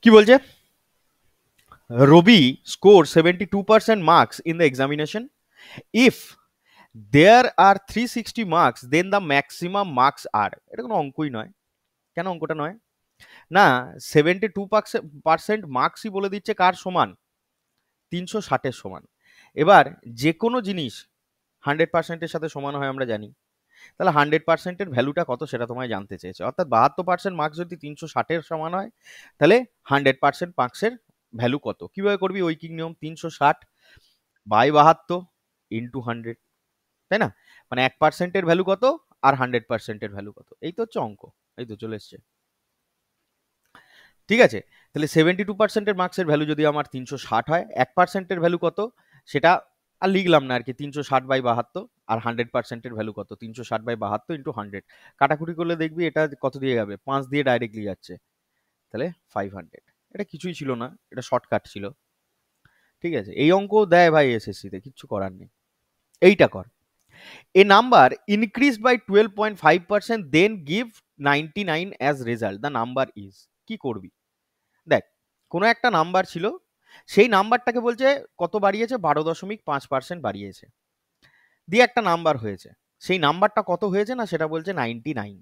কি বলছে? Robi scored 72% marks in the examination. If there are 360 marks, then the maximum marks are. এটা কোনো অঙ্কই নয়। কেন অঙ্কটা নয়? না, 72% মার্কসই বলে দিচ্ছে কার সমান? 360-এর সমান। এবার যে কোনো জিনিস 100%-এর সাথে সমান হয় আমরা জানি। তাহলে 100%-এর ভ্যালুটা কত সেটা তোমায় জানতে চেয়েছে। অর্থাৎ 72% মার্কস যদি 360-এর সমান হয়, তাহলে 100% মার্কসের ভ্যালু কত? কিভাবে করবি? ঐকিক নিয়ম 360 বাই 72 ইন্টু 100, তাই না? মানে 1%-এর ভ্যালু কত আর 100%-এর ভ্যালু কত, এই তো হচ্ছে অঙ্ক। এই তো চলে এসছে। ঠিক আছে, তাহলে 72%-এর মার্কসের ভ্যালু যদি আমার 360 হয়, 1%-এর ভ্যালু কত সেটা আর লিখলাম না আর কি, 360/72। আর 100%-এর ভ্যালু কত? 360/72 ইন্টু 100। কাটাকুটি করলে দেখবি এটা কত দিয়ে যাবে? 5 দিয়ে ডাইরেক্টলি যাচ্ছে, তাহলে 500। এটা কিছুই ছিল না, এটা শর্টকাট ছিল। ঠিক আছে, এই অঙ্ক দেয় ভাই এসএসসিতে, কিচ্ছু করার নেই। এইটা কর। A number increased by 12.5% then give 99 as result. The number is, কি করবি? দেখ, কোনো একটা নাম্বার ছিল, সেই নাম্বারটাকে বলছে কত বাড়িয়েছে? 12.5% বাড়িয়েছে, দিয়ে একটা নাম্বার হয়েছে। সেই নাম্বারটা কত হয়েছে না সেটা বলছে 99।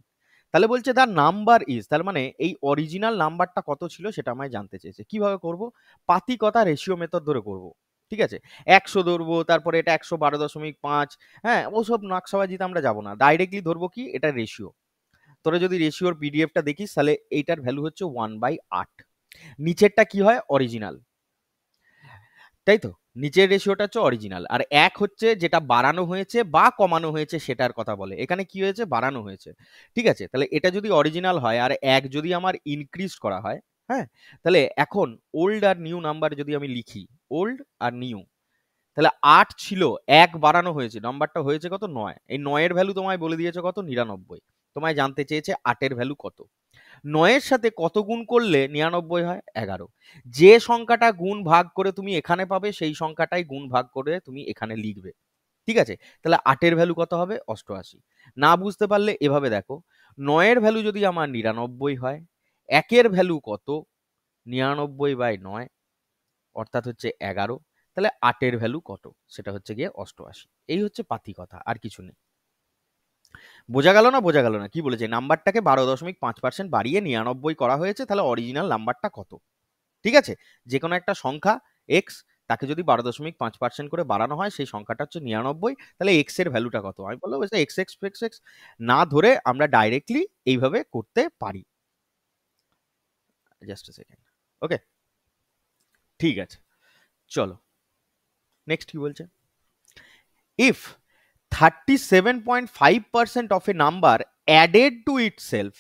তাহলে বলছে দ্য নাম্বার ইজ, তার মানে এই অরিজিনাল নাম্বারটা কত ছিল সেটা আমায় জানতে চেয়েছে। কিভাবে করব? পাতিকতা রেশিও মেথড ধরে করব। ঠিক আছে, 100 ধরবো, তারপরে এটা 112.5, হ্যাঁ ওসব নকশাবাজিতে আমরা যাব না, ডাইরেক্টলি ধরবো কি এটা রেশিও। তোরা যদি রেশিওর পিডিএফটা দেখিস তাহলে এইটার ভ্যালু হচ্ছে 1/8। নিচেরটা কি হয়? অরিজিনাল, তাই তো? নিচের রেশিওটা হচ্ছে অরিজিনাল, আর এক হচ্ছে যেটা বাড়ানো হয়েছে বা কমানো হয়েছে সেটার কথা বলে। এখানে কি হয়েছে? বাড়ানো হয়েছে। ঠিক আছে, তাহলে এটা যদি অরিজিনাল হয় আর এক যদি আমার ইনক্রিজ করা হয়, হ্যাঁ, তাহলে এখন ওল্ড আর নিউ নাম্বার যদি আমি লিখি, ওল্ড আর নিউ, তাহলে 8 ছিল, এক বাড়ানো হয়েছে, নাম্বারটা হয়েছে কত? 9। এই 9 এর ভ্যালু তোমায় বলে দিয়েছে কত? 99। তোমায় জানতে চেয়েছে 8 এর ভ্যালু কত। 9 এর সাথে কত গুণ করলে 99 হয়? 11। যে সংখ্যাটা গুণ ভাগ করে তুমি এখানে পাবে সেই সংখ্যাটাই গুণ ভাগ করে তুমি এখানে লিখবে। ঠিক আছে, তাহলে 8 এর ভ্যালু কত হবে? 88। না বুঝতে পারলে এভাবে দেখো, 9 এর ভ্যালু যদি আমার 99 হয়, 1 এর ভ্যালু কত? 99/9, অর্থাৎ হচ্ছে 11। তাহলে 8 এর ভ্যালু কত? সেটা হচ্ছে গিয়ে 88। এই হচ্ছে পাতি কথা, আর কিছু নেই। বোঝা গেল না? বোঝা গেল না? কি বলেছে? নাম্বারটাকে 12.5% বাড়িয়ে 99 করা হয়েছে, তাহলে অরিজিনাল নাম্বারটা কত? ঠিক আছে, যে কোনো একটা সংখ্যা এক্স, তাকে যদি 12.5% করে বাড়ানো হয় সেই সংখ্যাটা হচ্ছে 99, তাহলে এক্স এর ভ্যালুটা কত? আমি বললাম এক্স এক্স এক্স এক্স না ধরে আমরা ডাইরেক্টলি এইভাবে করতে পারি। Just a second. ওকে, ঠিক আছে, চলো নেক্সট কি বলছে? If 37.5% of a number added to itself,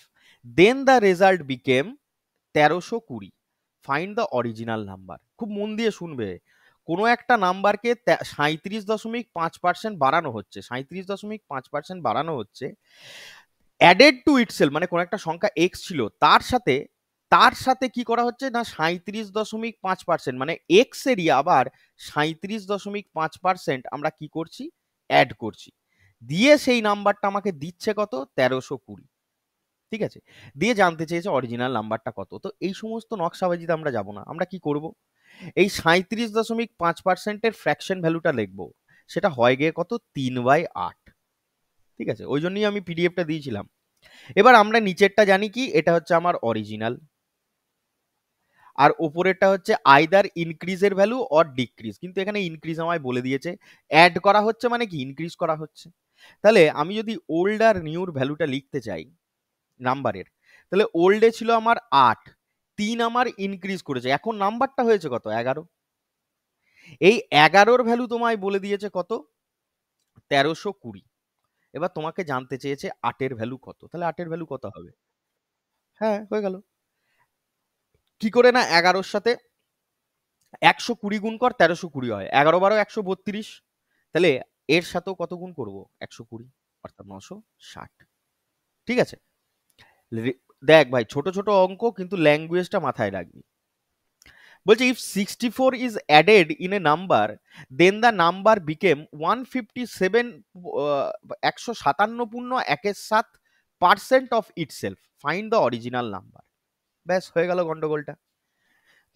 then the result became 1320. Find the original number. খুব মন দিয়ে শুনবে। কোনো একটা নাম্বারকে 37.5% বাড়ানো হচ্ছে, 37.5% বাড়ানো হচ্ছে, অ্যাডেড টু ইটসেলফ মানে কোনো একটা সংখ্যা এক্স ছিল, তার সাথে কি করা হচ্ছে না 37.5% মানে এক্স এরই আবার 37.5% আমরা কি করছি? অ্যাড করছি, দিয়ে সেই নাম্বারটা আমাকে দিচ্ছে কত? 1320। ঠিক আছে, দিয়ে জানতে চেয়েছে অরিজিনাল নাম্বারটা কত। তো এই সমস্ত নকশাবাজিতে আমরা যাব না, আমরা কি করব? এই 37.5%-এর ফ্র্যাকশন ভ্যালুটা লিখবো, সেটা হয় গিয়ে কত? 3/8। ঠিক আছে, ওই জন্যই আমি পিডিএফটা দিয়েছিলাম। এবার আমরা নিচেরটা জানি কি, এটা হচ্ছে আমার অরিজিনাল, আর ওপরেরটা হচ্ছে আইদার ইনক্রিজের ভ্যালু অর ডিক্রিজ, কিন্তু এখানে ইনক্রিজ আমায় বলে দিয়েছে, অ্যাড করা হচ্ছে মানে কি ইনক্রিজ করা হচ্ছে। তাহলে আমি যদি ওল্ড আর নিউর ভ্যালুটা লিখতে চাই নাম্বারের, তাহলে ওল্ডে ছিল আমার 8, 3 আমার ইনক্রিজ করেছে, এখন নাম্বারটা হয়েছে কত? 11। এই 11-র ভ্যালু তোমায় বলে দিয়েছে কত? 1320। এবার তোমাকে জানতে চেয়েছে 8-এর ভ্যালু কত, তাহলে 8-এর ভ্যালু কত হবে? হ্যাঁ, হয়ে গেল। কি করে না 11-র সাথে 120 গুণ কর, 1320 হয়, 11 12 132। তাহলে এর সাথেও কত গুণ করব? 120, অর্থাৎ 960। ঠিক আছে, দেখ ভাই ছোট ছোট অঙ্ক, কিন্তু ল্যাঙ্গুয়েজটা মাথায় রাখবি। বলছে if 64 is added in a number, then the number became 157, 157.17% of itself. Find the original number. ব্যাস হয়ে গেল গন্ডগোলটা।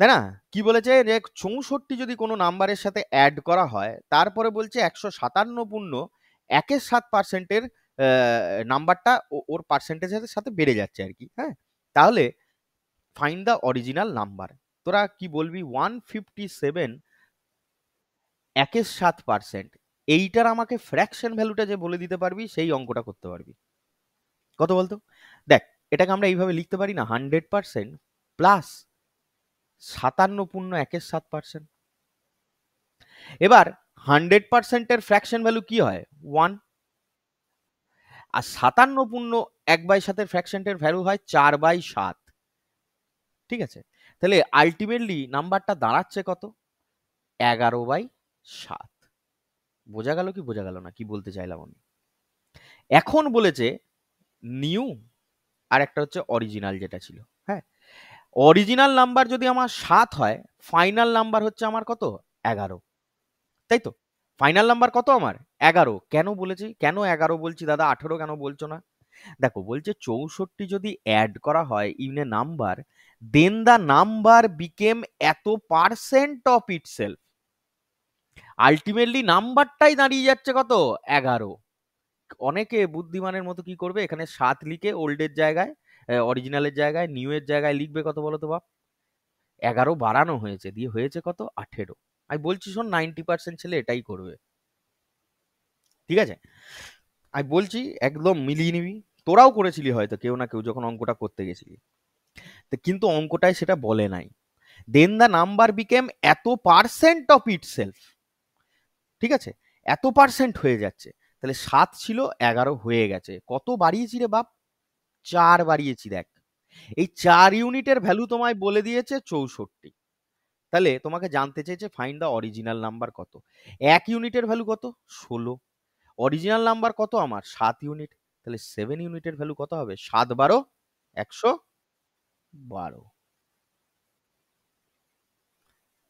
তাই না? কি বলেছে যে ৬৪ যদি কোনো নাম্বারের সাথে অ্যাড করা হয়, তারপরে বলছে ১৫৭ পূর্ণ ১.৭% এর নাম্বারটা ওর পার্সেন্টেজের সাথে বেড়ে যাচ্ছে আরকি। হ্যাঁ? তাহলে ফাইন্ড দ্য অরিজিনাল নাম্বার। তোরা কি বলবি 157 1/7%, এইটার আমাকে ফ্র্যাকশন ভ্যালুটা যে বলে দিতে পারবি সেই অঙ্কটা করতে পারবি। কত বলতো? দেখ, এটাকে আমরা এইভাবে লিখতে পারি না, 100% প্লাস 57.1%। এবার 100% এর ফ্র্যাকশন ভ্যালু কি হয়? 1। আর 57.1/7 এর ফ্র্যাকশনটার ভ্যালু হয় 4/7। ঠিক আছে? তাহলে আলটিমেটলি নাম্বারটা দাঁড়াচ্ছে কত? 11/7। বোঝা গেল কি বোঝা গেল না? কি বলতে চাইলাম আমি? এখন বলেছে নিউ, আর একটা হচ্ছে অরিজিনাল যেটা ছিল। হ্যাঁ? অরিজিনাল নাম্বার যদি আমার 7 হয়, ফাইনাল নাম্বার হচ্ছে আমার কত? 11। তাই তো? ফাইনাল নাম্বার কত আমার? 11। কেন বলেছি? কেন 11 বলছি দাদা, 18 কেন বলছো না? দেখো, বলছে 64 যদি অ্যাড করা হয় in a number, then the number became এত পার্সেন্ট অফ ইটসেলফ। আলটিমেটলি নাম্বারটাই দাঁড়িয়ে যাচ্ছে কত? 11। অনেকে বুদ্ধিমানের মতো কি করবে, এখানে 7 লিখে ওল্ডের জায়গায়, অরিজিনালের জায়গায়, নিউ এর জায়গায় লিখবে কত বলো তো বাপ? 11 বাড়ানো হয়েছে, দিয়ে হয়েছে কত? 18। আমি বলছি শোন, 90% ছেলে এটাই করবে। ঠিক আছে? আমি বলছি একদম মিলিয়ে নিবি। তোরাও করেছিলি হয়তো কেউ না কেউ যখন অঙ্কটা করতে গেছিলি। কিন্তু অঙ্কটায় সেটা বলে নাই। দেন দ্য নাম্বার বিকেম এত পার্সেন্ট অফ ইটসেলফ। ঠিক আছে? এত পার্সেন্ট হয়ে যাচ্ছে। তাহলে 7 ছিল, 11 হয়ে গেছে। কত বাড়িয়েছি রে বাপ? 4 বাড়িয়েছি দেখ। এই 4 ইউনিটের ভ্যালু তোমায় বলে দিয়েছে 64। তাহলে তোমাকে জানতে চেয়েছে ফাইন্ড দ্য অরিজিনাল নাম্বার কত। 1 ইউনিটের ভ্যালু কত? 16। অরিজিনাল নাম্বার কত আমার? 7 ইউনিট। তাহলে 7 ইউনিটের ভ্যালু কত হবে? 7 12 112।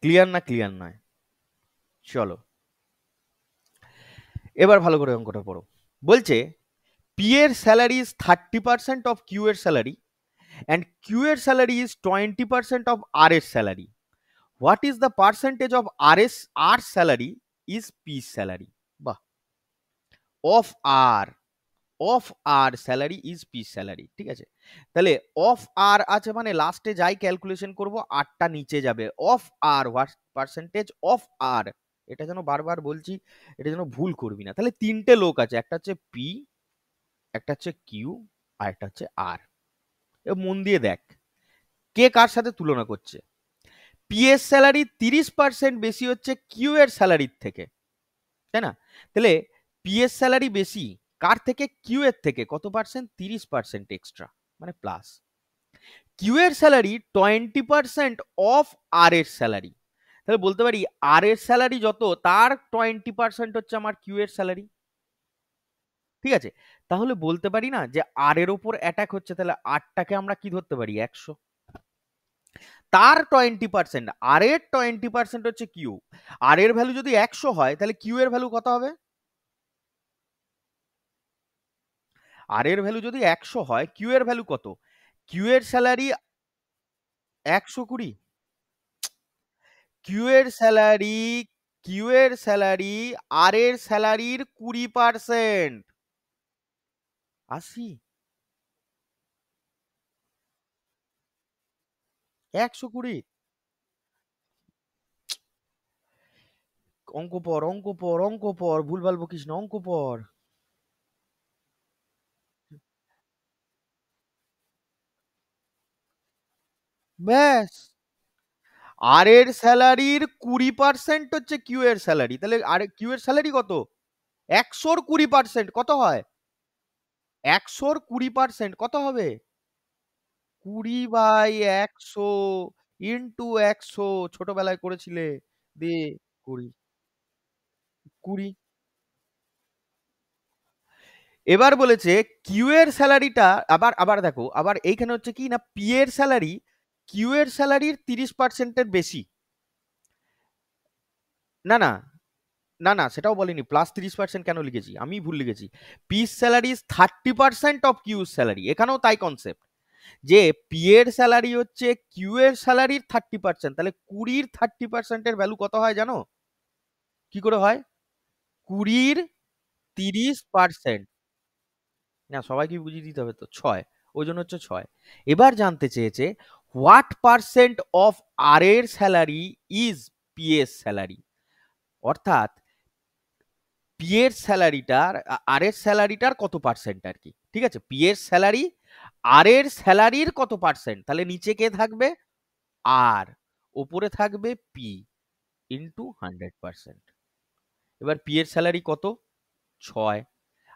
ক্লিয়ার না ক্লিয়ার নয়? চলো এবার ভালো করে অঙ্কটা পড়ো। বলছে পি এর স্যালারি ইজ 30% অফ কিউ এর স্যালারি অ্যান্ড কিউ এর স্যালারি ইজ 20% অফ আর এর salary. What is the percentage of R salary is P salary? বাহ। Of R, of R salary is P salary. ঠিক আছে? তাহলে of আর আছে মানে লাস্টে যাই ক্যালকুলেশন করব আরটা নিচে যাবে। Of R, what percentage of R, এটা যেন বারবার বলছি, এটা যেন ভুল করবি না। তাহলে তিনটে লোক আছে, একটা হচ্ছে পি, একটা হচ্ছে কিউ, আর একটা হচ্ছে আর। মন দিয়ে দেখ কে কার সাথে তুলনা করছে। পি এর স্যালারি 30% বেশি হচ্ছে কিউ এর স্যালারির থেকে, তাই না? তাহলে পি এর স্যালারি বেশি কার থেকে? কিউ এর থেকে। কত পার্সেন্ট? 30% এক্সট্রা, মানে প্লাস। কিউ এর স্যালারি 20% অফ আর এর স্যালারি। তাহলে বলতে পারি আর এর স্যালারি যত, তার 20% হচ্ছে আমার কিউ এর স্যালারি। ঠিক আছে? তাহলে বলতে পারি না যে আর এর উপর অ্যাটাক হচ্ছে, তাহলে আরটাকে আমরা কি ধরতে পারি? 100। তার 20%, আর এর 20% হচ্ছে কিউ। আর এর ভ্যালু যদি 100 হয়, তাহলে কিউ এর ভ্যালু কত হবে? আর এর ভ্যালু যদি 100 হয়, কিউ এর ভ্যালু কত? কিউ এর স্যালারি 120। কিউ এর স্যালারি, কিউ এর স্যালারি আর এর স্যালারির 20%। 80। 120। অঙ্ক পর, অঙ্ক পর, অঙ্ক পর, ভুলভাল বকিস না, অঙ্ক পর। ব্যাস। আর এর স্যালারির 20% হচ্ছে কিউ এর স্যালারি। তাহলে আর কিউ এর স্যালারি কত? 100-র 20% কত হয়? 100-র 20% কত হবে? 20/100 ইন্টু 100। ছোটবেলায় করেছিলে। দে 20, 20। এবার বলেছে কিউ এর স্যালারিটা, আবার আবার দেখো, আবার এইখানে হচ্ছে কি না, পি এর স্যালারি কিউ এর স্যালারির 30% এর বেশি। না না, না না, সেটাও বলিনি। প্লাস 30% কেন লিখেছি? আমি ভুল লিখেছি। P salary is 30% of Q salary, এখানেও তাই কনসেপ্ট। যে পি এর স্যালারি হচ্ছে কিউ এর স্যালারির 30%, তাহলে 20-র 30%-এর ভ্যালু কত হয় জানো? কি করে হয়? 20-র 30%, না সবাইকে বুঝিয়ে দিতে হবে তো, 6, ওই জন্য হচ্ছে 6। এবার জানতে চেয়েছে হোয়াট পার্সেন্ট অফ আর এর স্যালারি ইজ পি এর স্যালারি, অর্থাৎ পি এর স্যালারিটার আর এর স্যালারিটার কত পার্সেন্ট আর কি, ঠিক আছে? পি এর স্যালারি আর এর স্যালারির কত পার্সেন্ট, তাহলে নিচে কে থাকবে? আর, ওপরে থাকবে পি ইন্টু 100%। এবার পি এর স্যালারি কত? 6,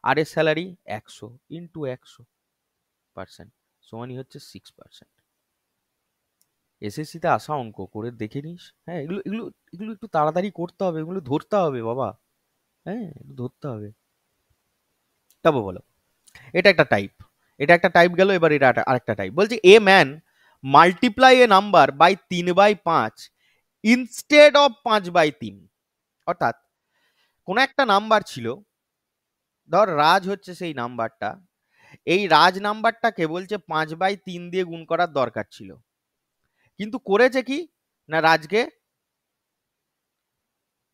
আর এর স্যালারি 100 ইন্টু 100% সমানই হচ্ছে 6%। এসএসসিতে আসা অঙ্ক করে দেখে নিস। হ্যাঁ, এগুলো এগুলো এগুলো একটু তাড়াতাড়ি করতে হবে, এগুলো ধরতে হবে বাবা। হ্যাঁ, একটু ধরতে হবে। তবে বলো, এটা একটা টাইপ, এটা একটা টাইপ গেল। এবার এটা আরেকটা টাইপ বলছে, a man multiply a number by 3/5 instead of 5/3। অর্থাৎ কোন একটা নাম্বার ছিল, ধর রাজ হচ্ছে সেই নাম্বারটা, এই রাজ নাম্বারটাকে বলছে 5/3 দিয়ে গুণ করার দরকার ছিল, কিন্তু করেছে কি না, রাজকে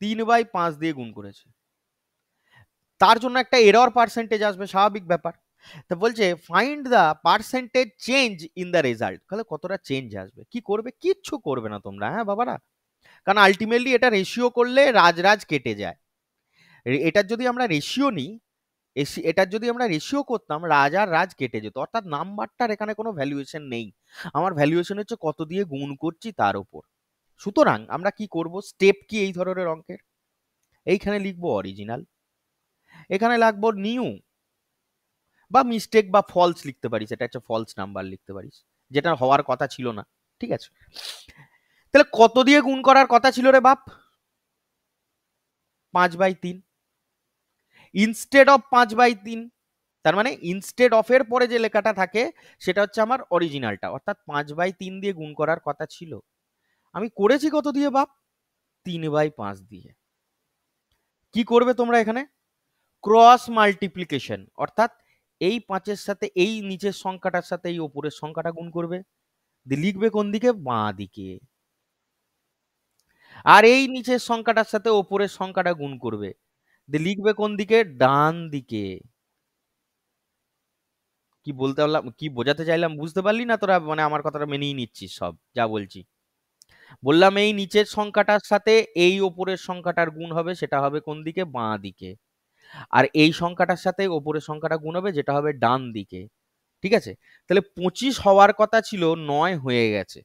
3/5 দিয়ে গুণ করেছে। তার জন্য একটা এরর পার্সেন্টেজ আসবে, স্বাভাবিক ব্যাপার। তো বলছে find the percentage change in the result, তাহলে কতটা চেঞ্জ আসবে। কি করবে? কিচ্ছু করবে না তোমরা, হ্যাঁ বাবারা, কারণ আলটিমেটলি এটা রেশিও করলে রাজ কেটে যায়। এটার যদি আমরা রেশিও নিই, এটার যদি আমরা রেশিও করতাম, রাজ আর রাজ কেটে যেত, অর্থাৎ নাম্বারটার এখানে কোনো ভ্যালুয়েশন নেই। আমার ভ্যালুয়েশন হচ্ছে কত দিয়ে গুণ করছি তার উপর। সুতরাং আমরা কি করব, স্টেপ কি এই ধরনের অঙ্কের, এইখানে লিখবো অরিজিনাল, এখানে লাগবো নিউ, বা মিস্টেক বা ফলস লিখতে পারিস, এটা হচ্ছে ফলস নাম্বার লিখতে পারিস, যেটা হওয়ার কথা ছিল না। ঠিক আছে, তাহলে কত দিয়ে গুণ করার কথা ছিল রে বাপ? 5/3 ইনস্টেড অফ 5/3। তার মানে ইনস্টেড অফ এর পরে যে লেখাটা থাকে সেটা হচ্ছে আমার অরিজিনালটা, অর্থাৎ 5/3 দিয়ে গুণ করার কথা ছিল। আমি করেছি কত দিয়ে বাপ? 3/5 দিয়ে। কি করবে তোমরা এখানে? ক্রস মাল্টিপ্লিকেশন, অর্থাৎ এই 5-এর সাথে এই নিচের সংখ্যাটার সাথে এই ওপরের সংখ্যাটা গুণ করবে, লিখবে কোন দিকে? বাঁ দিকে। আর এই নিচের সংখ্যাটার সাথে ওপরের সংখ্যাটা গুণ করবে, লিখবে কোন দিকে? ডান দিকে। কি বলতে পারলাম, কি বোঝাতে চাইলাম বুঝতে পারলি না তোরা? মানে আমার কথাটা মেনেই নিচ্ছিস সব যা বলছি? বললাম এই নিচের সংখ্যাটার সাথে এই ওপরের সংখ্যাটার গুণ হবে, সেটা হবে কোন দিকে? বাঁ দিকে। আর এই সংখ্যাটার সাথে ওপরের সংখ্যাটা গুণ হবে, যেটা হবে ডান দিকে। ঠিক আছে, তাহলে 25 হওয়ার কথা ছিল, 9 হয়ে গেছে।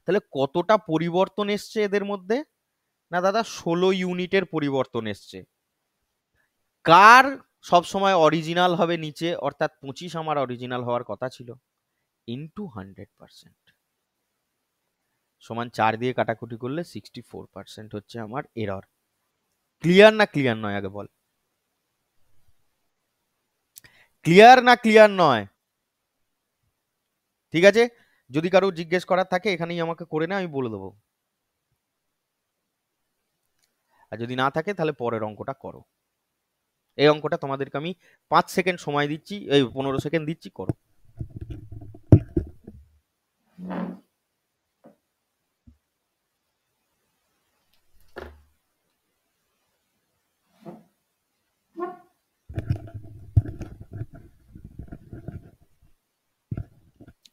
তাহলে কতটা পরিবর্তন এসছে এদের মধ্যে? না দাদা, 16 ইউনিটের পরিবর্তন এসছে। কার সবসময় অরিজিনাল হবে নিচে, অর্থাৎ 25 আমার অরিজিনাল হওয়ার কথা ছিল, ইন্টু 100% সমান 4 দিয়ে কাটাকুটি করলে 64% হচ্ছে আমার এরর। ক্লিয়ার না ক্লিয়ার নয় আগে বল? ক্লিয়ার না ক্লিয়ার নয়? ঠিক আছে, যদি কারো জিজ্ঞেস করার থাকে এখানেই আমাকে করে নে, আমি বলে দেবো। আর যদি না থাকে তাহলে পরের অঙ্কটা করো। এই অঙ্কটা তোমাদেরকে আমি 5 সেকেন্ড সময় দিচ্ছি, এই 15 সেকেন্ড দিচ্ছি, করো।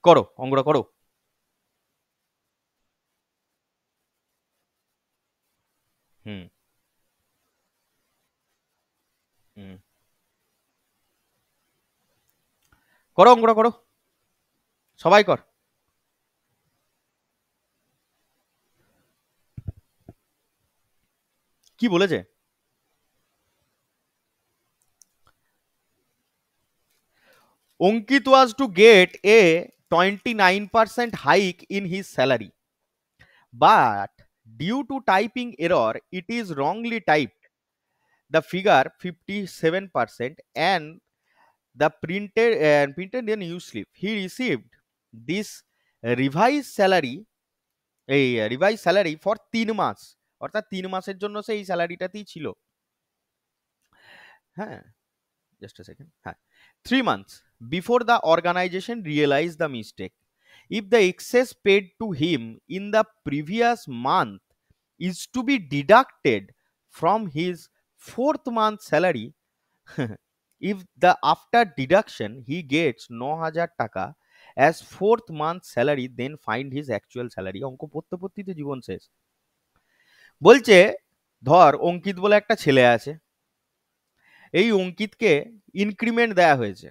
করো অঙ্কটা করো। হুম হুম, করো অঙ্কটা করো, সবাই কর। কি বলেছে? Ankit was to get a 29% hike in his salary, but due to typing error, it is wrongly typed the figure 57% and the printed a new slip. He received this revised salary, এই revise salary for 3 মাস, অর্থাৎ 3 মাসের জন্য সে এই স্যালারিটাতেই ছিল। হ্যাঁ, just আ second. হ্যাঁ, 3 months before the organization realized the mistake. If the excess paid to him in the previous month is to be deducted from his 4th month salary, if the after deduction he gets 9,000 টাকা as 4th month salary, then find his actual salary. অঙ্ক পড়তে পড়তেই তো জীবন শেষ। বলছে ধর অঙ্কিত বলে একটা ছেলে আছে, এই অঙ্কিতকে ইনক্রিমেন্ট দেয়া হয়েছে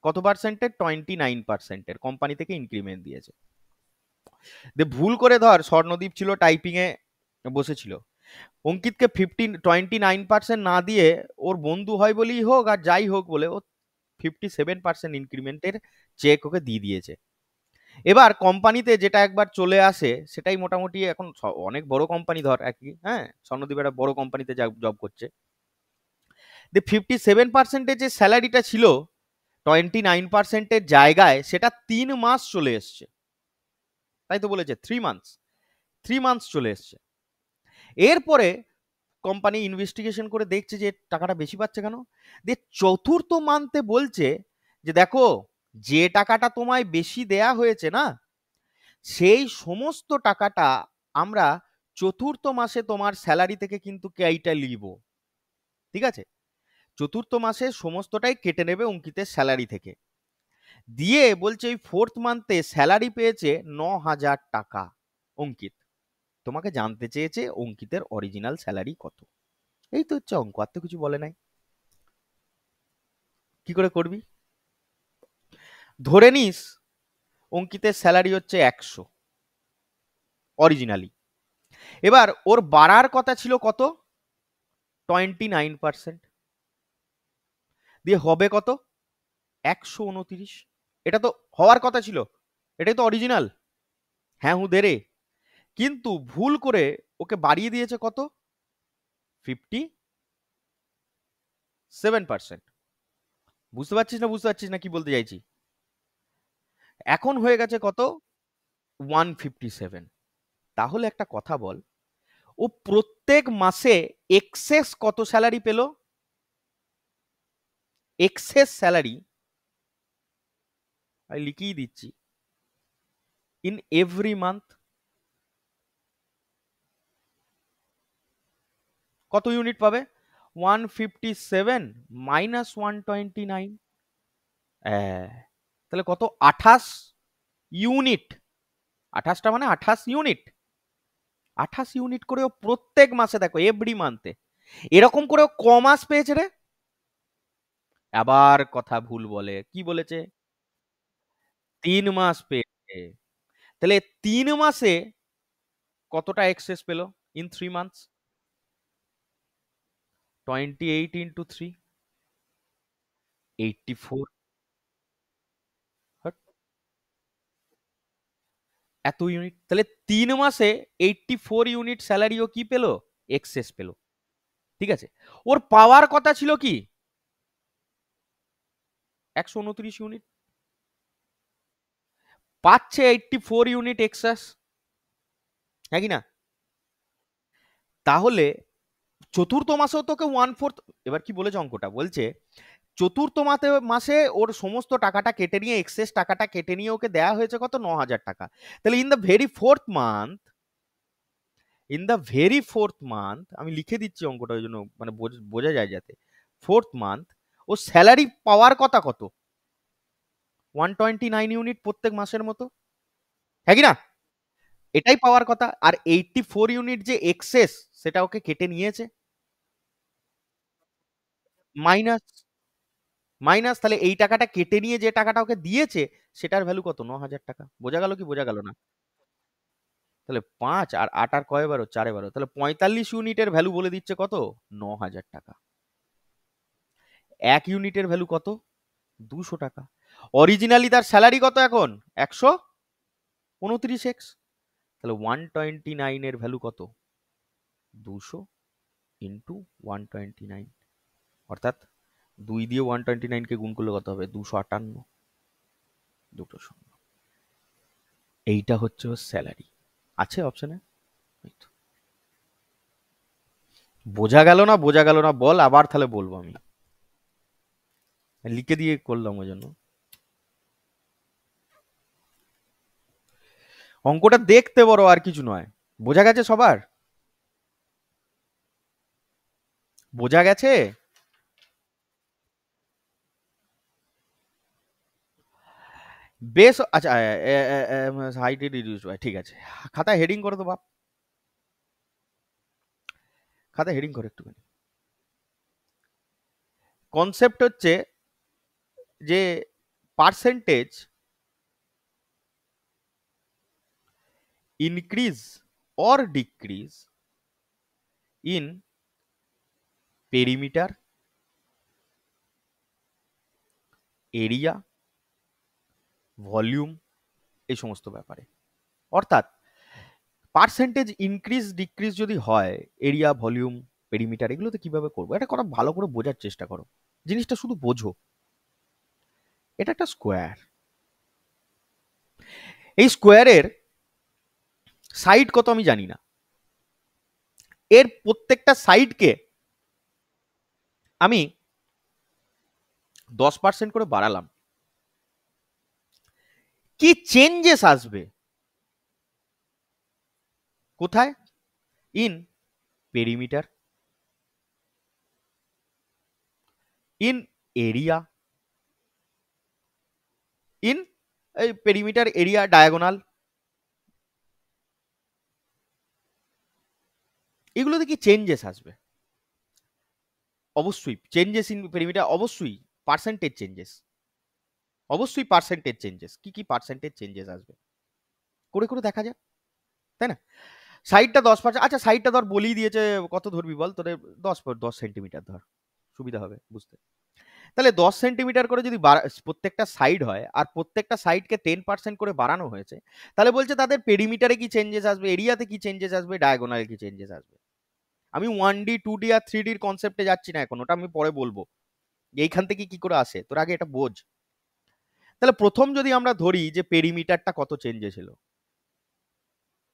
কত পার্সেন্টের? 29%-এর কোম্পানি থেকে ইনক্রিমেন্ট দিয়েছে। ভুল করে ধর স্বর্ণদীপ ছিল টাইপিং এ বসেছিল, অঙ্কিতকে 29% না দিয়ে ওর বন্ধু হয় বলেই হোক আর যাই হোক বলে ও 57% ইনক্রিমেন্টের চেক ওকে দিয়ে দিয়েছে। এবার কোম্পানিতে যেটা একবার চলে আসে সেটাই মোটামুটি এখন অনেক বড় কোম্পানি ধর একই, হ্যাঁ স্বর্ণদীপ একটা বড় কোম্পানিতে জব করছে। 57%-এর যে স্যালারিটা ছিল 29%-এর জায়গায় সেটা 3 মাস চলে এসছে, তাই তো বলেছে 3 মান্থস চলে এসছে। এরপরে কোম্পানি ইনভেস্টিগেশন করে দেখছে যে টাকাটা বেশি পাচ্ছে কেন, দিয়ে চতুর্থ মান্থে বলছে যে দেখো যে টাকাটা তোমায় বেশি দেয়া হয়েছে না, সেই সমস্ত টাকাটা আমরা চতুর্থ মাসে তোমার স্যালারি থেকে কিন্তু এইটা নিব, ঠিক আছে? চতুর্থ মাসে সমস্তটাই কেটে নেবে অঙ্কিতের স্যালারি থেকে। দিয়ে বলছে ওই 4th মান্থে স্যালারি পেয়েছে 9,000 টাকা অঙ্কিত। তোমাকে জানতে চেয়েছে অঙ্কিতের অরিজিনাল স্যালারি কত। এই তো হচ্ছে অঙ্ক, আর তো কিছু বলে নাই। কি করে করবি? ধরে নিস অঙ্কিতের স্যালারি হচ্ছে 100 অরিজিনালি, এবার ওর বাড়ার কথা ছিল কত? 29%, দিয়ে হবে কত? 129। এটা তো হওয়ার কথা ছিল, এটাই তো অরিজিনাল, হ্যাঁ হু দে রে। কিন্তু ভুল করে ওকে বাড়িয়ে দিয়েছে কত? 57%। বুঝতে পারছিস না কি বলতে চাইছি? এখন হয়ে গেছে কত? 157। তাহলে একটা কথা বল, ও প্রত্যেক মাসে এক্সেস কত স্যালারি পেল? এক্সেস স্যালারি আমি লিখিয়ে দিচ্ছি, ইন এভরি মান্থ কত ইউনিট পাবে? 157 মাইনাস 129, তাহলে কত? 28 ইউনিট। 28টা মানে 28 ইউনিট। 28 ইউনিট করে ও প্রত্যেক মাসে, দেখো এভরি মান্থে এরকম করে ক মাস পেয়েছে রে? আবার কথা ভুল বলে, কি বলেছে? 3 মাস পেয়েছে। তাহলে 3 মাসে কতটা এক্সেস পেল ইন 3 মান্থস? 28 ইন্টু 3, 84। এত ইউনিট, তাহলে 3 মাসে 84 ইউনিট স্যালারি ও কি পেল? এক্সেস পেল, ঠিক আছে? ওর পাওয়ার কথা ছিল কি? 129 ইউনিট, পাচ্ছে 84 ইউনিট এক্সেস, হ্যাঁ কি না? তাহলে চতুর্থ মাসেও তোকে 1/4, এবার কি বলেছে অঙ্কটা? বলছে চতুর্থ মাসে ওর সমস্ত টাকাটা কেটে নিয়ে, এক্সেস টাকাটা কেটে নিয়ে ওকে দেয়া হয়েছে কত? 9,000 টাকা। তাহলে in the very fourth month, আমি লিখে দিচ্ছি অঙ্কটা ওই জন্য মানে বোঝা যায় যাতে, 4th মান্থ ও স্যালারি পাওয়ার কথা কত? 129 ইউনিট প্রত্যেক মাসের মতো, হ্যাঁ কি না? এটাই পাওয়ার কথা। আর 84 ইউনিট যে এক্সেস সেটা ওকে কেটে নিয়েছে, মাইনাস মাইনাস, তাহলে এই টাকাটা কেটে নিয়ে যে টাকাটা ওকে দিয়েছে সেটার ভ্যালু কত? 9,000 টাকা। বোঝা গেল কি বোঝা গেল না? তাহলে 5 আর 8 আর কয় বারো? 4 বারো, তাহলে 45 ইউনিটের ভ্যালু বলে দিচ্ছে কত? 9,000 টাকা। 1 ইউনিটের ভ্যালু কত? 200 টাকা। অরিজিনালি তার স্যালারি কত এখন? 129 এক্স। তাহলে 129 এর ভ্যালু কত? 200 ইন্টু 129, অর্থাৎ 2 দিয়ে 129 কে গুণ করলে কত হবে? 258, দুটো শূন্য। এইটা হচ্ছে ওর স্যালারি। আছে অপশনে? বোঝা গেল না বল, আবার তাহলে বলবো আমি। লিখে দিয়ে করলাম ওই জন্য। অঙ্কটা দেখতে বড়, আর কিছু নয়। বোঝা গেছে সবার? বোঝা গেছে? বেশ, আচ্ছা। হাইট রিডিউস বাই, ঠিক আছে। খাতায় হেডিং করে তো বাপ, খাতায় হেডিং করে একটুখানি। কনসেপ্ট হচ্ছে যে percentage increase or decrease in perimeter, area, volume, এই সমস্ত ব্যাপারে। অর্থাৎ পার্সেন্টেজ ইনক্রিজ ডিক্রিজ যদি হয় এরিয়া, ভলিউম, পেরিমিটার, এগুলোতে কিভাবে করবো, এটা করা ভালো করে বোঝার চেষ্টা করো। জিনিসটা শুধু বোঝো। এটা একটা স্কোয়ার। এই স্কোয়ারের সাইড কত আমি জানি না। এর প্রত্যেকটা সাইডকে আমি 10% করে বাড়ালাম, কি চেঞ্জেস আসবে? কোথায়? In perimeter, in area, in এই পেরিমিটার, এরিয়া, ডায়াগোনাল, এগুলোতে কি চেঞ্জেস আসবে? অবশ্যই চেঞ্জেস ইন পেরিমিটার, অবশ্যই পার্সেন্টেজ চেঞ্জেস, অবশ্যই পার্সেন্টেজ চেঞ্জেস। কি কি পার্সেন্টেজ চেঞ্জেস আসবে করে করে দেখা যাক, তাই না? সাইডটা 10%, আচ্ছা সাইডটা ধর বলেই দিয়েছে, কত ধরবি বল তোদের? 10 সেন্টিমিটার ধর, সুবিধা হবে বুঝতে। তাহলে 10 সেন্টিমিটার করে যদি প্রত্যেকটা সাইড হয়, আর প্রত্যেকটা সাইডকে 10% করে বাড়ানো হয়েছে, তাহলে বলছে তাদের পেরিমিটারে কি চেঞ্জেস আসবে, এরিয়াতে কি চেঞ্জেস আসবে, ডায়াগোনালে কি চেঞ্জেস আসবে। আমি 1D 2D আর 3Dর কনসেপ্টে যাচ্ছি না এখন, ওটা আমি পরে বলবো এইখান থেকে কি করে আসে, তোর আগে এটা বোঝ। তাহলে প্রথম যদি আমরা ধরি যে পেরিমিটারটা কত চেঞ্জেস ছিল,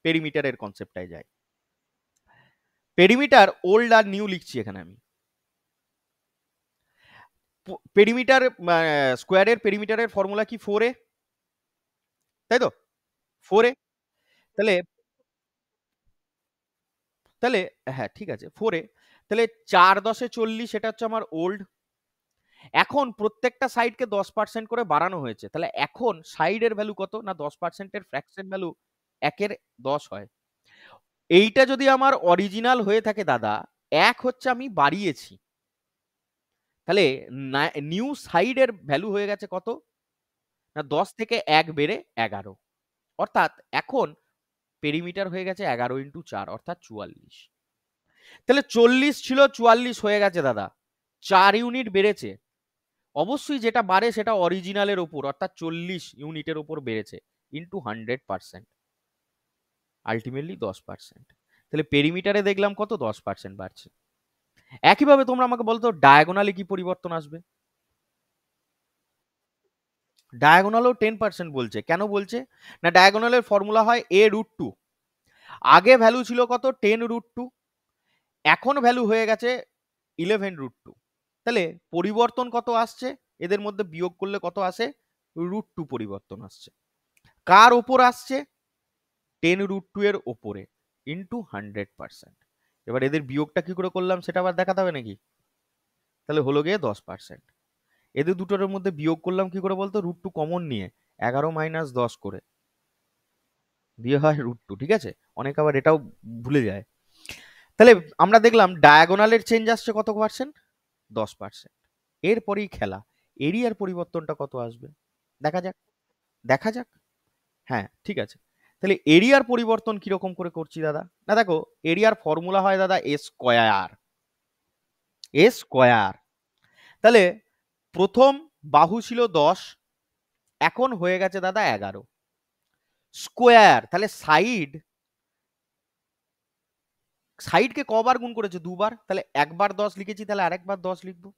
পেরিমিটারের কনসেপ্টটায় যাই। পেরিমিটার ওল্ড আর নিউ লিখছি এখানে আমি। পেরিমিটার স্কোয়ারের পেরিমিটারের ফর্মুলা কি 4a, তাই তো? 4a। তাহলে তাহলে হ্যাঁ ঠিক আছে 4a। তাহলে 4×10=40, এটা হচ্ছে আমার ওল্ড। এখন প্রত্যেকটা সাইডকে 10% করে বাড়ানো হয়েছে, তাহলে এখন সাইডের ভ্যালু কত না 10%-এর ফ্র্যাকশন ভ্যালু 1/10 হয়। এইটা যদি আমার অরিজিনাল হয়ে থাকে দাদা, 1 হচ্ছে আমি বাড়িয়েছি, তাহলে নিউ সাইডের ভ্যালু হয়ে গেছে কত না 10 থেকে 1 বেড়ে 11। অর্থাৎ এখন পেরিমিটার হয়ে গেছে 11×4 অর্থাৎ 44। তাহলে 40 ছিল 44 হয়ে গেছে দাদা, 4 ইউনিট বেড়েছে। অবশ্যই যেটা বাড়ে সেটা অরিজিনালের ওপর, অর্থাৎ 40 ইউনিটের ওপর বেড়েছে, ইন্টু 100%, আলটিমেটলি 10%। তাহলে পেরিমিটারে দেখলাম কত 10% বাড়ছে। একইভাবে তোমরা আমাকে বলতো ডায়াগোনালে কি পরিবর্তন আসবে। ডায়াগোনালও 10% বলছে, কেন বলছে না ডায়াগোনালের ফর্মুলা হয় a√2। আগে ভ্যালু ছিল কত 10√2, এখন ভ্যালু হয়ে গেছে 11√2। তাহলে পরিবর্তন কত আসছে, এদের মধ্যে বিয়োগ করলে কত আসে, √2 পরিবর্তন আসছে। কার ওপর আসছে, 10√2 এর ওপরে, ইন্টু 100%। এবার এদের বিয়োগটা কি করে করলাম সেটা আবার দেখাতে হবে নাকি? তাহলে হলো গিয়ে 10%। এদের দুটোর মধ্যে বিয়োগ করলাম কি করে বলতো, √2 কমন নিয়ে 11 - 10 করে দিয়ে হয় √2, ঠিক আছে? অনেক আবার এটাও ভুলে যায়। তাহলে আমরা দেখলাম ডায়াগোনালের চেঞ্জ আসছে কত পার্সেন্ট, 10%। এরপরেই খেলা, এরিয়ার পরিবর্তনটা কত আসবে দেখা যাক, দেখা যাক। হ্যাঁ ঠিক আছে। তাহলে এরিয়ার পরিবর্তন কিরকম করে করছি দাদা, না দেখো এরিয়ার ফর্মুলা হয় দাদা এ স্কোয়ার, এ স্কোয়ার। তাহলে প্রথম বাহু ছিল 10, এখন হয়ে গেছে দাদা 11 স্কোয়ার। তাহলে সাইডকে কবার গুণ করেছে, দুবার। তাহলে একবার 10 লিখেছি, তাহলে আরেকবার 10 লিখবো।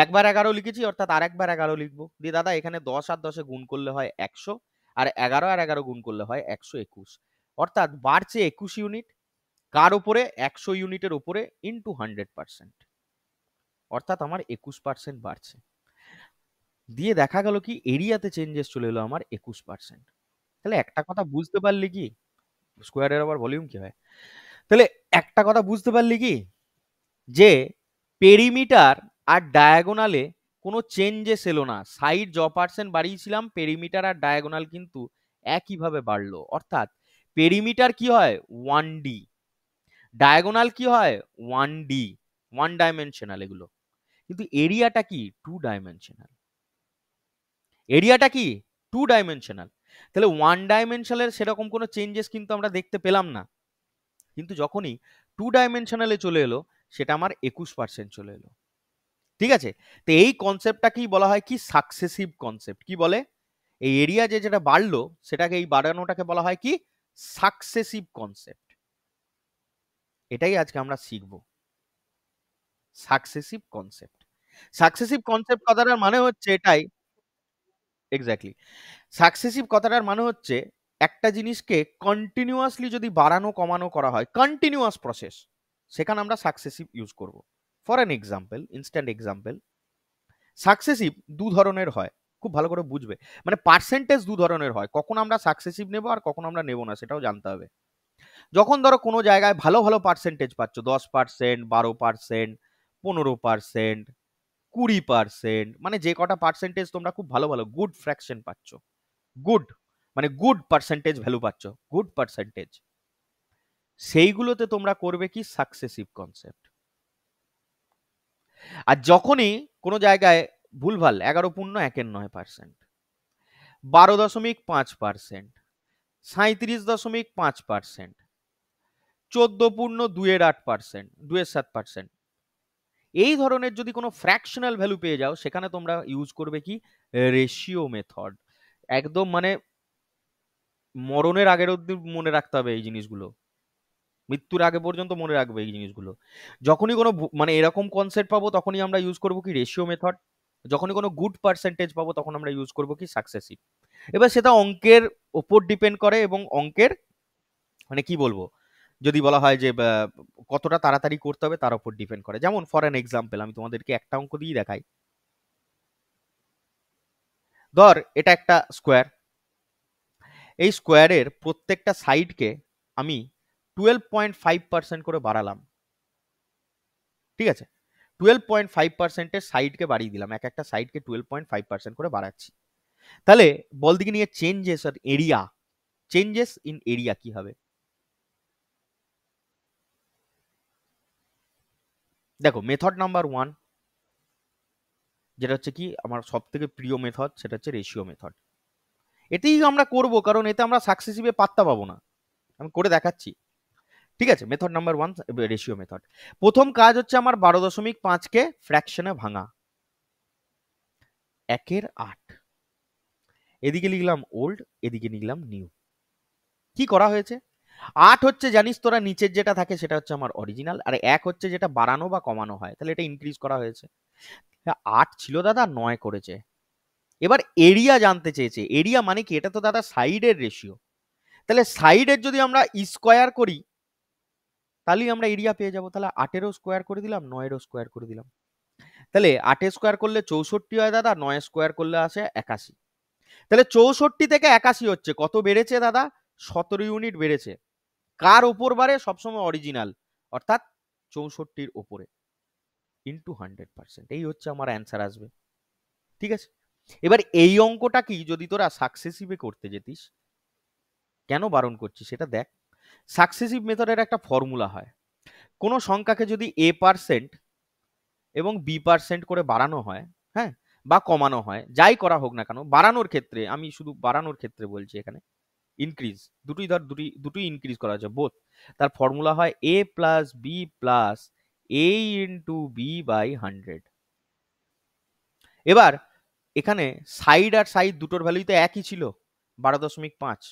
একবার 11 লিখেছি, অর্থাৎ আরেকবার 11 লিখবো। দিয়ে দাদা এখানে 10 আর 10 গুণ করলে হয় 100, আর 11 আর 11 গুণ করলে হয় 121। অর্থাৎ বাড়ছে 21 ইউনিট, কার উপরে, 100 ইউনিটের উপরে, ইন্টু 100%। অর্থাৎ আমার 21% বাড়ছে। দিয়ে দেখা গেল কি এরিয়াতে চেঞ্জেস চলে এলো আমার 21%। তাহলে একটা কথা বুঝতে পারলি কি, স্কোয়ারের আবার ভলিউম কি হয়, তাহলে একটা কথা বুঝতে পারলি কি, যে পেরিমিটার আর ডায়াগোনালে কোনো চেঞ্জেস এলো না, সাইড য পার্সেন্ট বাড়িয়েছিলাম পেরিমিটার আর ডায়াগোনাল কিন্তু একইভাবে বাড়লো। অর্থাৎ পেরিমিটার কি হয় 1D, ডায়াগোনাল কি হয় 1D, 1 ডাইমেনশনাল এগুলো, কিন্তু এরিয়াটা কি 2 ডাইমেনশনাল। এরিয়াটা কি 2 ডাইমেনশনাল। তাহলে 1 ডাইমেনশনালের সেরকম কোনো চেঞ্জেস কিন্তু আমরা দেখতে পেলাম না, কিন্তু যখনই 2 ডাইমেনশনালে চলে এলো সেটা আমার 21% চলে এলো। ঠিক আছে, তো এই কনসেপ্টটাকেই বলা হয় কি সাকসেসিভ কনসেপ্ট। কি বলে, এই এরিয়া যেটা বাড়লো সেটাকে, এই বাড়ানোটাকে বলা হয় কি সাকসেসিভ কনসেপ্ট। এটাই আজকে আমরা শিখবো, সাকসেসিভ কনসেপ্ট। সাকসেসিভ কনসেপ্ট কথাটার মানে হচ্ছে এটাই, এক্স্যাক্টলি, সাকসেসিভ কথাটার মানে হচ্ছে একটা জিনিসকে কন্টিনিউয়াসলি যদি বাড়ানো কমানো করা হয়, কন্টিনিউয়াস প্রসেস, সেখানে আমরা সাকসেসিভ ইউজ করব। For an example, instant example, successive দু ধরনের হয়, খুব ভালো করে বুঝবে, মানে পার্সেন্টেজ দু ধরনের হয়, কখন আমরা সাকসেসিভ নেব আর কখন আমরা নেব না সেটাও জানতে হবে। যখন ধরো কোনো জায়গায় ভালো ভালো পার্সেন্টেজ পাচ্ছ, 10%, 12%, 15%, 20%, মানে যে কটা পার্সেন্টেজ তোমরা খুব ভালো ভালো গুড ফ্র্যাকশন পাচ্ছ, গুড মানে গুড পার্সেন্টেজ ভ্যালু পাচ্ছ, গুড পার্সেন্টেজ, সেইগুলোতে তোমরা করবে কি সাকসেসিভ কনসেপ্ট। আর যখনই কোনো জায়গায় ভুলভাল 11.1%, 12.5%, 37.5%, 14.28%, 2.7%, এই ধরনের যদি কোনো ফ্র্যাকশনাল ভ্যালু পেয়ে যাও, সেখানে তোমরা ইউজ করবে কি রেশিও মেথড। একদম মানে মরণের আগের অব্দি মনে রাখতে হবে এই জিনিসগুলো, মৃত্যুর আগে পর্যন্ত মনে রাখবে এই জিনিসগুলো। যখনই কোনো মানে এরকম কনসেপ্ট পাবো তখনই আমরা ইউজ করবো কি রেশিও মেথড, যখনই কোনো গুড পার্সেন্টেজ পাবো তখন আমরা ইউজ করবো কি সাকসেসিভ। এবার সেটা অঙ্কের ওপর ডিপেন্ড করে, এবং অঙ্কের মানে কি বলবো, যদি বলা হয় যে কতটা তাড়াতাড়ি করতে হবে তার উপর ডিপেন্ড করে। যেমন ফর অ্যান এক্সাম্পল, আমি তোমাদেরকে একটা অঙ্ক দিয়ে দেখাই। ধর এটা একটা স্কোয়ার, এই স্কোয়ারের প্রত্যেকটা সাইডকে আমি 12.5% করে বাড়ালাম। ঠিক আছে, 12.5%-এর সাইডকে বাড়িয়ে দিলাম, এক একটা সাইডকে 12.5% করে বাড়াচ্ছি। তাহলে বল দিকে নিয়ে চেঞ্জেস আর এরিয়া, চেঞ্জেস ইন এরিয়া কি হবে? দেখো মেথড নাম্বার 1, যেটা হচ্ছে কি আমার সব থেকে প্রিয় মেথড, সেটা হচ্ছে রেশিও মেথড। এতেই আমরা করব, কারণ এতে আমরা সাকসেসিভে পাত্তা পাবো না। আমি করে দেখাচ্ছি। ঠিক আছে, মেথড নাম্বার 1 রেশিও মেথড। প্রথম কাজ হচ্ছে আমার 12.5-কে ফ্র্যাকশনে ভাঙা, 1/8। এদিকে লিখলাম ওল্ড, এদিকে লিখলাম নিউ। কি করা হয়েছে, 8 হচ্ছে জানিস তোরা নিচের যেটা থাকে সেটা হচ্ছে আমার অরিজিনাল, আর 1 হচ্ছে যেটা বাড়ানো বা কমানো হয়, তাহলে এটা ইনক্রিজ করা হয়েছে। 8 ছিল দাদা, 9 করেছে। এবার এরিয়া জানতে চেয়েছে, এরিয়া মানে কি, এটা তো দাদা সাইডের রেশিও, তাহলে সাইডের যদি আমরা স্কোয়ার করি তাহলেই আমরা এরিয়া পেয়ে যাবো। তাহলে 8-এরও স্কোয়ার করে দিলাম, 9-এরও স্কোয়ার করে দিলাম। তাহলে 8 স্কোয়ার করলে 64 হয় দাদা, 9 স্কোয়ার করলে আসে 81। তাহলে 64 থেকে 81 হচ্ছে কত বেড়েছে দাদা, 17 ইউনিট বেড়েছে। কার ওপর বাড়ে, সবসময় অরিজিনাল, অর্থাৎ 64-র ওপরে, ইন্টু 100%, এই হচ্ছে আমার অ্যান্সার আসবে। ঠিক আছে, এবার এই অঙ্কটা কি যদি তোরা সাকসেসিভে করতে যেতিস, কেন বারণ করছি সেটা দেখ। সাকসেসিভ মেথডের একটা ফর্মুলা হয়, কোনো সংখ্যাকে যদি a% এবং b% করে বাড়ানো হয়, হ্যাঁ, বা কমানো হয়, যাই করা হোক না কেন, বাড়ানোর ক্ষেত্রে, আমি শুধু বাড়ানোর ক্ষেত্রে বলছি এখানে, ইনক্রিজ, দুটোই ধর দুটোই ইনক্রিজ করা হচ্ছে বোথ, তার ফর্মুলা হয় a plus B plus a into B by 100। এবার এখানে সাইড আর সাইড দুটোর ভ্যালুই তো একই ছিল, 12.5,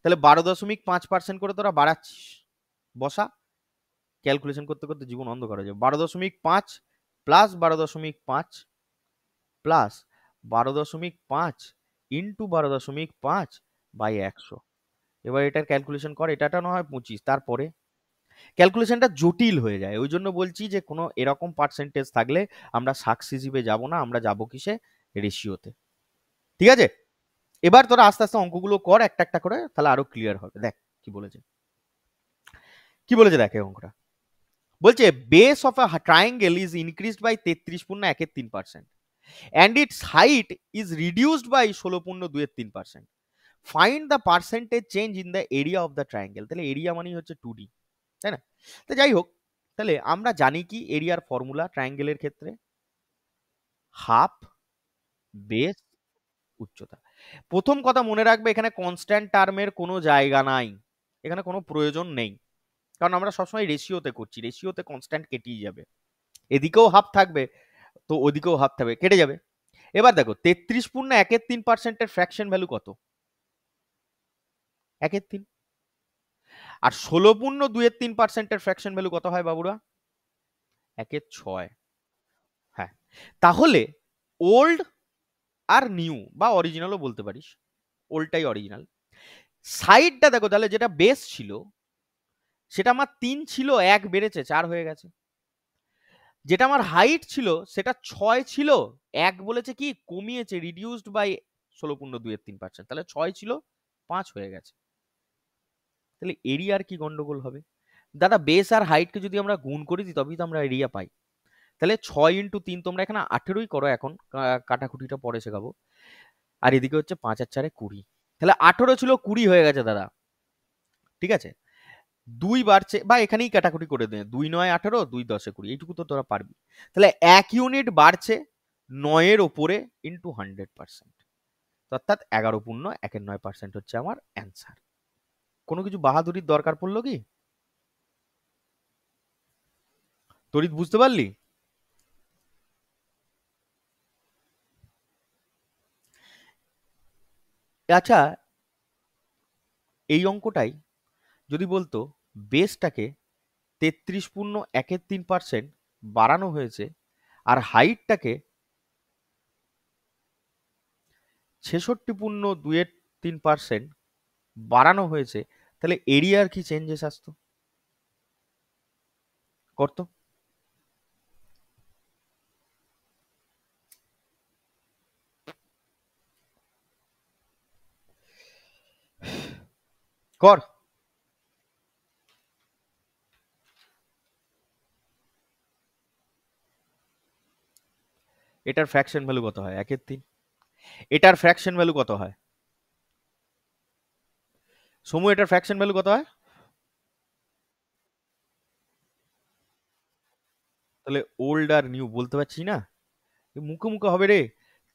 তাহলে 12.5% করে তোরা বাড়াচ্ছিস, বসা, ক্যালকুলেশন করতে করতে জীবন অন্ধকার হয়ে যাবে। 12.5 প্লাস 12.5 প্লাস 12.5 ইন্টু 12.5 বাই 100। এবার এটার ক্যালকুলেশন কর, এটা না হয় 25, তারপরে ক্যালকুলেশনটা জটিল হয়ে যায়। ওই জন্য বলছি যে কোনো এরকম পার্সেন্টেজ থাকলে আমরা সাকসেসিভে যাব না, আমরা যাব কিসে, রেশিওতে। ঠিক আছে, এবার তোরা আস্তে আস্তে অঙ্কগুলো কর একটা একটা করে, তাহলে আরো ক্লিয়ার হবে। দেখ কি বলেছে, কি বলেছে দেখ এই অঙ্কটা। বলছে base of a triangle is increased by 33.13% and its height is reduced by 16.23%. Find the percentage change in the area of the triangle. তাহলে এরিয়া মানেই হচ্ছে 2D, তাই না? তো যাই হোক, তাহলে আমরা জানি কি এরিয়ার ফর্মুলা ট্রায়াঙ্গেলের ক্ষেত্রে? হাফ বেস উচ্চতা। প্রথম কথা মনে রাখবে, এখানে কনস্ট্যান্ট টার্মের কোনো জায়গা নাই, এখানে কোনো প্রয়োজন নেই, কারণ আমরা সবসময় রেশিওতে করছি, রেশিওতে কনস্ট্যান্ট কেটেই যাবে, এদিকেও হাফ থাকবে তো ওদিকেও হাফ থাকবে, কেটে যাবে। এবার দেখো 33.13%-এর ফ্র্যাকশন ভ্যালু কত? 1/3। আর 16.23%-এর ফ্র্যাকশন ভ্যালু কত হয় বাবুরা? 1/6। হ্যাঁ, তাহলে ওল্ড আর নিউ বা অরিজিনালও বলতে পারিস, ওল্ডটাই অরিজিনাল। সাইডটা দেখো, তাহলে যেটা বেস ছিল সেটা আমার 3 ছিল, 1 বেড়েছে 4 হয়ে গেছে। যেটা আমার হাইট ছিল সেটা 6 ছিল, 1 বলেছে কি কমিয়েছে, রিডিউসড বাই 16.23%, তাহলে 6 ছিল 5 হয়ে গেছে। তাহলে এরিয়ার কি গন্ডগোল হবে? দাদা বেস আর হাইটকে যদি আমরা গুণ করে দিই তবেই তো আমরা এরিয়া পাই। তাহলে 6 × 3, তোমরা এখানে 18ই করো, এখন কাটাকুটিটা পরে শেখাবো। আর এদিকে হচ্ছে 5 আর 4 20, তাহলে 18 ছিল 20 হয়ে গেছে দাদা। ঠিক আছে, 2 বাড়ছে, বা এখানেই কাটাকুটি করে দে, 2 9 18, 2 10 20, এইটুকু তো তোরা পারবি। তাহলে 1 ইউনিট বাড়ছে 9 এর ওপরে ইন্টু 100%, অর্থাৎ 11.19% হচ্ছে আমার অ্যান্সার। কোনো কিছু বাহাদুরির দরকার পড়লো কি? তড়িৎ বুঝতে পারলি? আচ্ছা, এই অঙ্কটাই যদি বলতো বেসটাকে 33.13% বাড়ানো হয়েছে আর হাইটটাকে 66.23% বাড়ানো হয়েছে, তাহলে এরিয়ার কি চেঞ্জেস আসতো? করতো? কর। এটার ফ্র্যাকশন ভ্যালু কত হয়? 1/3। এটার ফ্র্যাকশন ভ্যালু কত হয় সমু? এটার ফ্র্যাকশন ভ্যালু কত হয়? তাহলে ওল্ড আর নিউ বলতে পারছি না, মুখে মুখে হবে রে।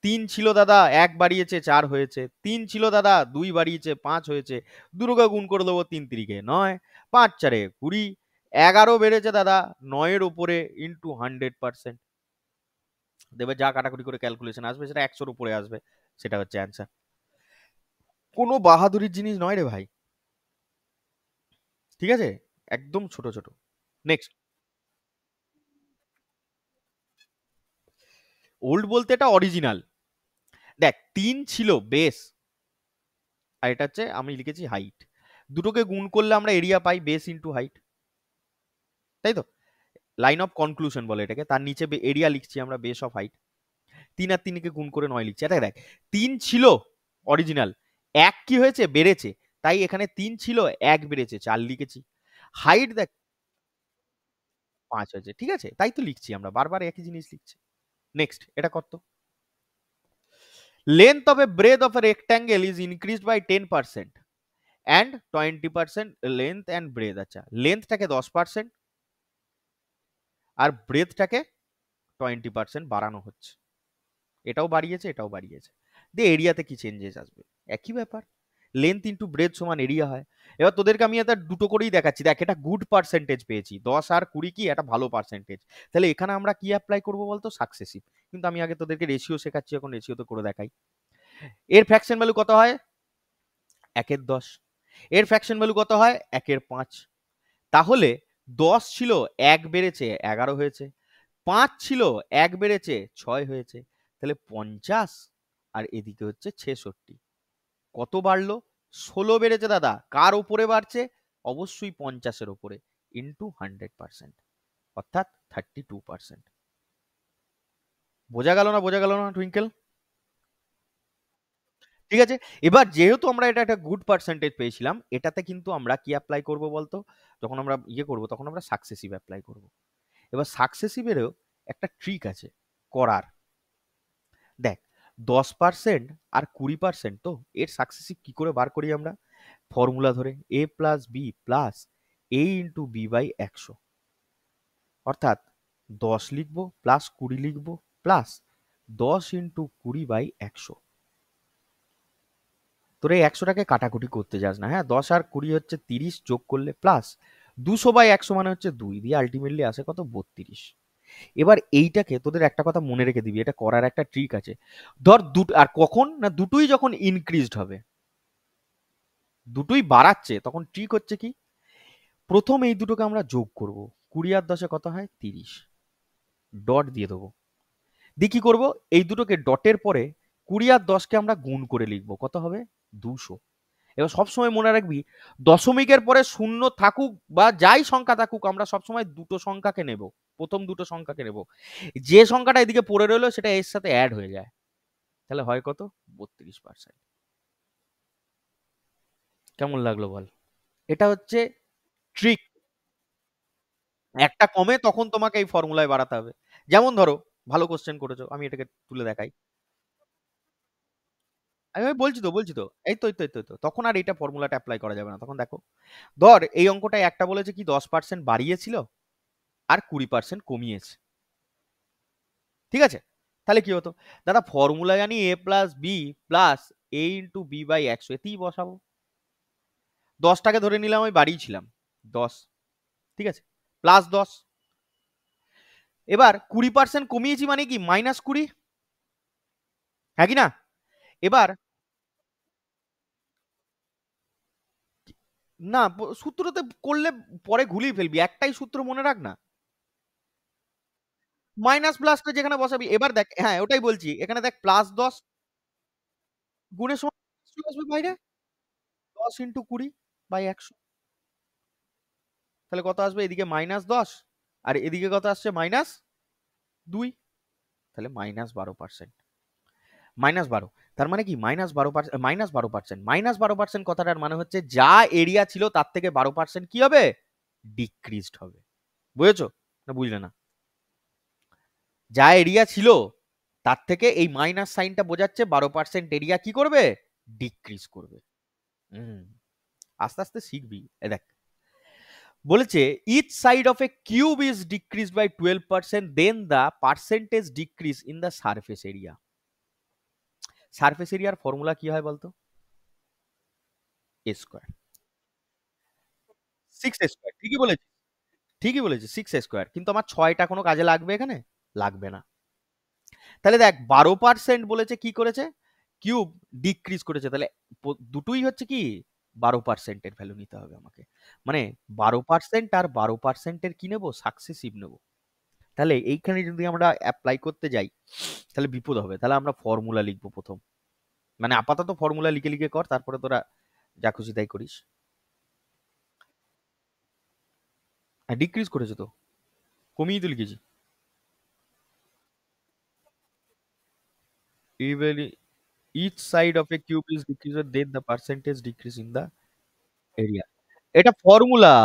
3 ছিল দাদা, 1 বাড়িয়েছে 4 হয়েছে। 3 ছিল দাদা, 2 বাড়িয়েছে 5 হয়েছে। দুটোকে গুণ করে দেবো, 3 3 9, 5 4 20, 11 বেড়েছে দাদা 9 এর উপরে ইন্টু 100%। দেবে যা কাটাকুটি করে ক্যালকুলেশন আসবে সেটা 100-র উপরে আসবে, সেটা হচ্ছে অ্যান্সার। কোনো বাহাদুরির জিনিস নয় রে ভাই, ঠিক আছে, একদম ছোট ছোট। নেক্সট, ওল্ড বলতে এটা অরিজিনাল। দেখ 3 ছিল বেস, আর এটা হচ্ছে আমি লিখেছি হাইট, দুটোকে গুণ করলে আমরা এরিয়া পাই, বেস ইন্টু হাইট, তাই তো? লাইন অফ কনক্লুশন বলে এটাকে, তার নিচে এরিয়া লিখছি আমরা, বেস অফ হাইট। 3 আর 3কে গুণ করে 9 লিখছি। এটা দেখ 3 ছিল অরিজিনাল, 1 কি হয়েছে বেড়েছে, তাই এখানে 3 ছিল 1 বেড়েছে 4 লিখেছি। হাইট দেখ 5 হয়েছে, ঠিক আছে, তাই তো লিখছি আমরা, বারবার একই জিনিস লিখছি। নেক্সট, এটা কত? Length of a breadth of a rectangle is increased by 10% and 20% length and breadth. আচ্ছা, লেন্থটাকে 10% আর ব্রেথটাকে 20% বাড়ানো হচ্ছে, এটাও বাড়িয়েছে এটাও বাড়িয়েছে। দিয়ে এরিয়াতে কি চেঞ্জেস আসবে? একই ব্যাপার, লেন্থ ইন্টু ব্রেথ সমান এরিয়া হয়। এবার তোদেরকে আমি এটা দুটো করেই দেখাচ্ছি, দেখ এটা গুড পার্সেন্টেজ পেয়েছি, 10 আর 20 কি এটা ভালো পার্সেন্টেজ। তাহলে এখানে আমরা কি অ্যাপ্লাই করবো বলতো? সাকসেসিভ। কিন্তু আমি আগে তোদেরকে রেশিও শেখাচ্ছি, এখন রেশিওতে করে দেখাই। এর ফ্র্যাকশন ভ্যালু কত হয়? 1/10। এর ফ্র্যাকশন ভ্যালু কত হয়? 1/5। তাহলে 10 ছিল 1 বেড়েছে 11 হয়েছে, 5 ছিল 1 বেড়েছে 6 হয়েছে, তাহলে 50 আর এদিকে হচ্ছে 66। কত বাড়লো? 16 বেড়েছে দাদা, কার ওপরে বাড়ছে? অবশ্যই 50-এর ওপরে ইন্টু 100%, অর্থাৎ 32%। বোঝা গেল না? বোঝা গেল না টুইঙ্কেল? ঠিক আছে? এবার যেহেতু আমরা এটা একটা গুড পার্সেন্টেজ পেয়েছিলাম, এটাতে কিন্তু আমরা কি অ্যাপ্লাই করব বলতো? যখন আমরা ইয়ে করব তখন আমরা সাকসেসিভ অ্যাপ্লাই করব। এবার সাকসেসিভেরও একটা ট্রিক আছে করার। দেখ 10% আর 20% তো এর সাকসেসিভ কি করে বার করি আমরা? ফর্মুলা ধরে a plus B plus a into B by 100, অর্থাৎ 10 লিখবো প্লাস 20 লিখবো প্লাস 10 ইন্টু 20 বাই 100। তোর এই 100টাকে কাটাকুটি করতে যাস না, হ্যাঁ? 10 আর 20 হচ্ছে 30, যোগ করলে প্লাস 200 বাই 100 মানে হচ্ছে 2 দিয়ে আলটিমেটলি আসে কত? 32। এবার এইটাকে তোদের একটা কথা মনে রেখে দিবি, এটা করার একটা ট্রিক আছে। ধর আর কখন না, দুটোই যখন ইনক্রিজড হবে, দুটোই বাড়াচ্ছে, তখন ট্রিক হচ্ছে কি, প্রথম এই দুটোকে আমরা যোগ করব। 20 আর 10 কত হয়? 30। ডট দিয়ে দেবো। দিয়ে কি করবো? এই দুটোকে ডটের পরে 20 আর 10কে আমরা গুণ করে লিখবো। কত হবে? 200। এবার সবসময় মনে রাখবি, দশমিকের পরে শূন্য থাকুক বা যাই সংখ্যা থাকুক, আমরা সবসময় দুটো সংখ্যাকে নেব, প্রথম দুটো সংখ্যাকে নেব। যে সংখ্যাটা এদিকে পড়ে রইলো সেটা এর সাথে অ্যাড হয়ে যায়, তাহলে হয় কত? 32%। কেমন লাগলো বল? এটা হচ্ছে ট্রিক। একটা কমে তখন তোমাকে এই ফর্মুলায় বাড়াতে হবে। যেমন ধরো, ভালো কোশ্চেন করেছো, আমি এটাকে তুলে দেখাই। আমি বলছি তো, এই তো তখন আর এটা ফর্মুলাটা অ্যাপ্লাই করা যাবে না। তখন দেখো, ধর এই অঙ্কটায় একটা বলেছে কি 10% বাড়িয়েছিল আর 20% কমিয়েছে, ঠিক আছে? তাহলে কি হতো? দাদা ফর্মুলা জানি a plus B plus a into B by 100, এতেই বসাবো। 10টাকে ধরে নিলাম আমি বাড়িয়েছিলাম 10, ঠিক আছে, প্লাস 10। এবার 20% কমিয়েছি মানে কি? -20, হ্যাঁ কি না? এবার না, সূত্রতে করলে পরে ঘুলিয়ে ফেলবি, একটাই সূত্র মনে রাখ না। মাইনাস প্লাসটা যেখানে বসাবি, এবার দেখ, হ্যাঁ ওটাই বলছি, এখানে দেখ +10 গুণের সময় চলে আসবে বাইরে, 10 ইন্টু 20 বাই 100, তাহলে কত আসবে? এদিকে -10 আর এদিকে কত আসছে? -2, তাহলে -12%। -12, তার মানে কি? -12%, -12%, কথাটার মানে হচ্ছে যা এরিয়া ছিল তার থেকে 12% কি হবে? ডিক্রিজড হবে। বুঝেছো না বুঝলে না? যা এরিয়া ছিল তার থেকে এই মাইনাস সাইনটা বোঝাচ্ছে 12% এরিয়া কি করবে? ডিক্রিজ করবে। হুম, আস্তে আস্তে শিখবি। দেখ বলেছে each side of a cube is decrease by 12%, then the percentage decrease in the surface area. Surface এরিয়ার ফর্মুলা কি হয় বলতো? A square, 6 square. ঠিকই বলেছি, ঠিকই বলেছি, 6 স্কোয়ার। কিন্তু আমার 6টা কোনো কাজে লাগবে এখানে? লাগবে না। তাহলে দেখ 12% বলেছে, কি করেছে? কিউব ডিক্রিজ করেছে, তাহলে দুটোই হচ্ছে কি 12%-এর ভ্যালু নিতে হবে আমাকে। মানে 12% আর 12%-এর কি নেবো? সাকসেসিভ নেবো। তাহলে এইখানে যদি আমরা অ্যাপ্লাই করতে যাই তাহলে বিপদ হবে। তাহলে আমরা ফর্মুলা লিখবো প্রথম, মানে আপাতত ফর্মুলা লিখে লিখে কর, তারপরে তোরা যা খুশি তাই করিস। ডিক্রিজ করেছে তো, কমিয়ে তো লিখেছি। Even each side of a cube is decreased, then the percentage decrease in the area. এটা ফর্মুলা,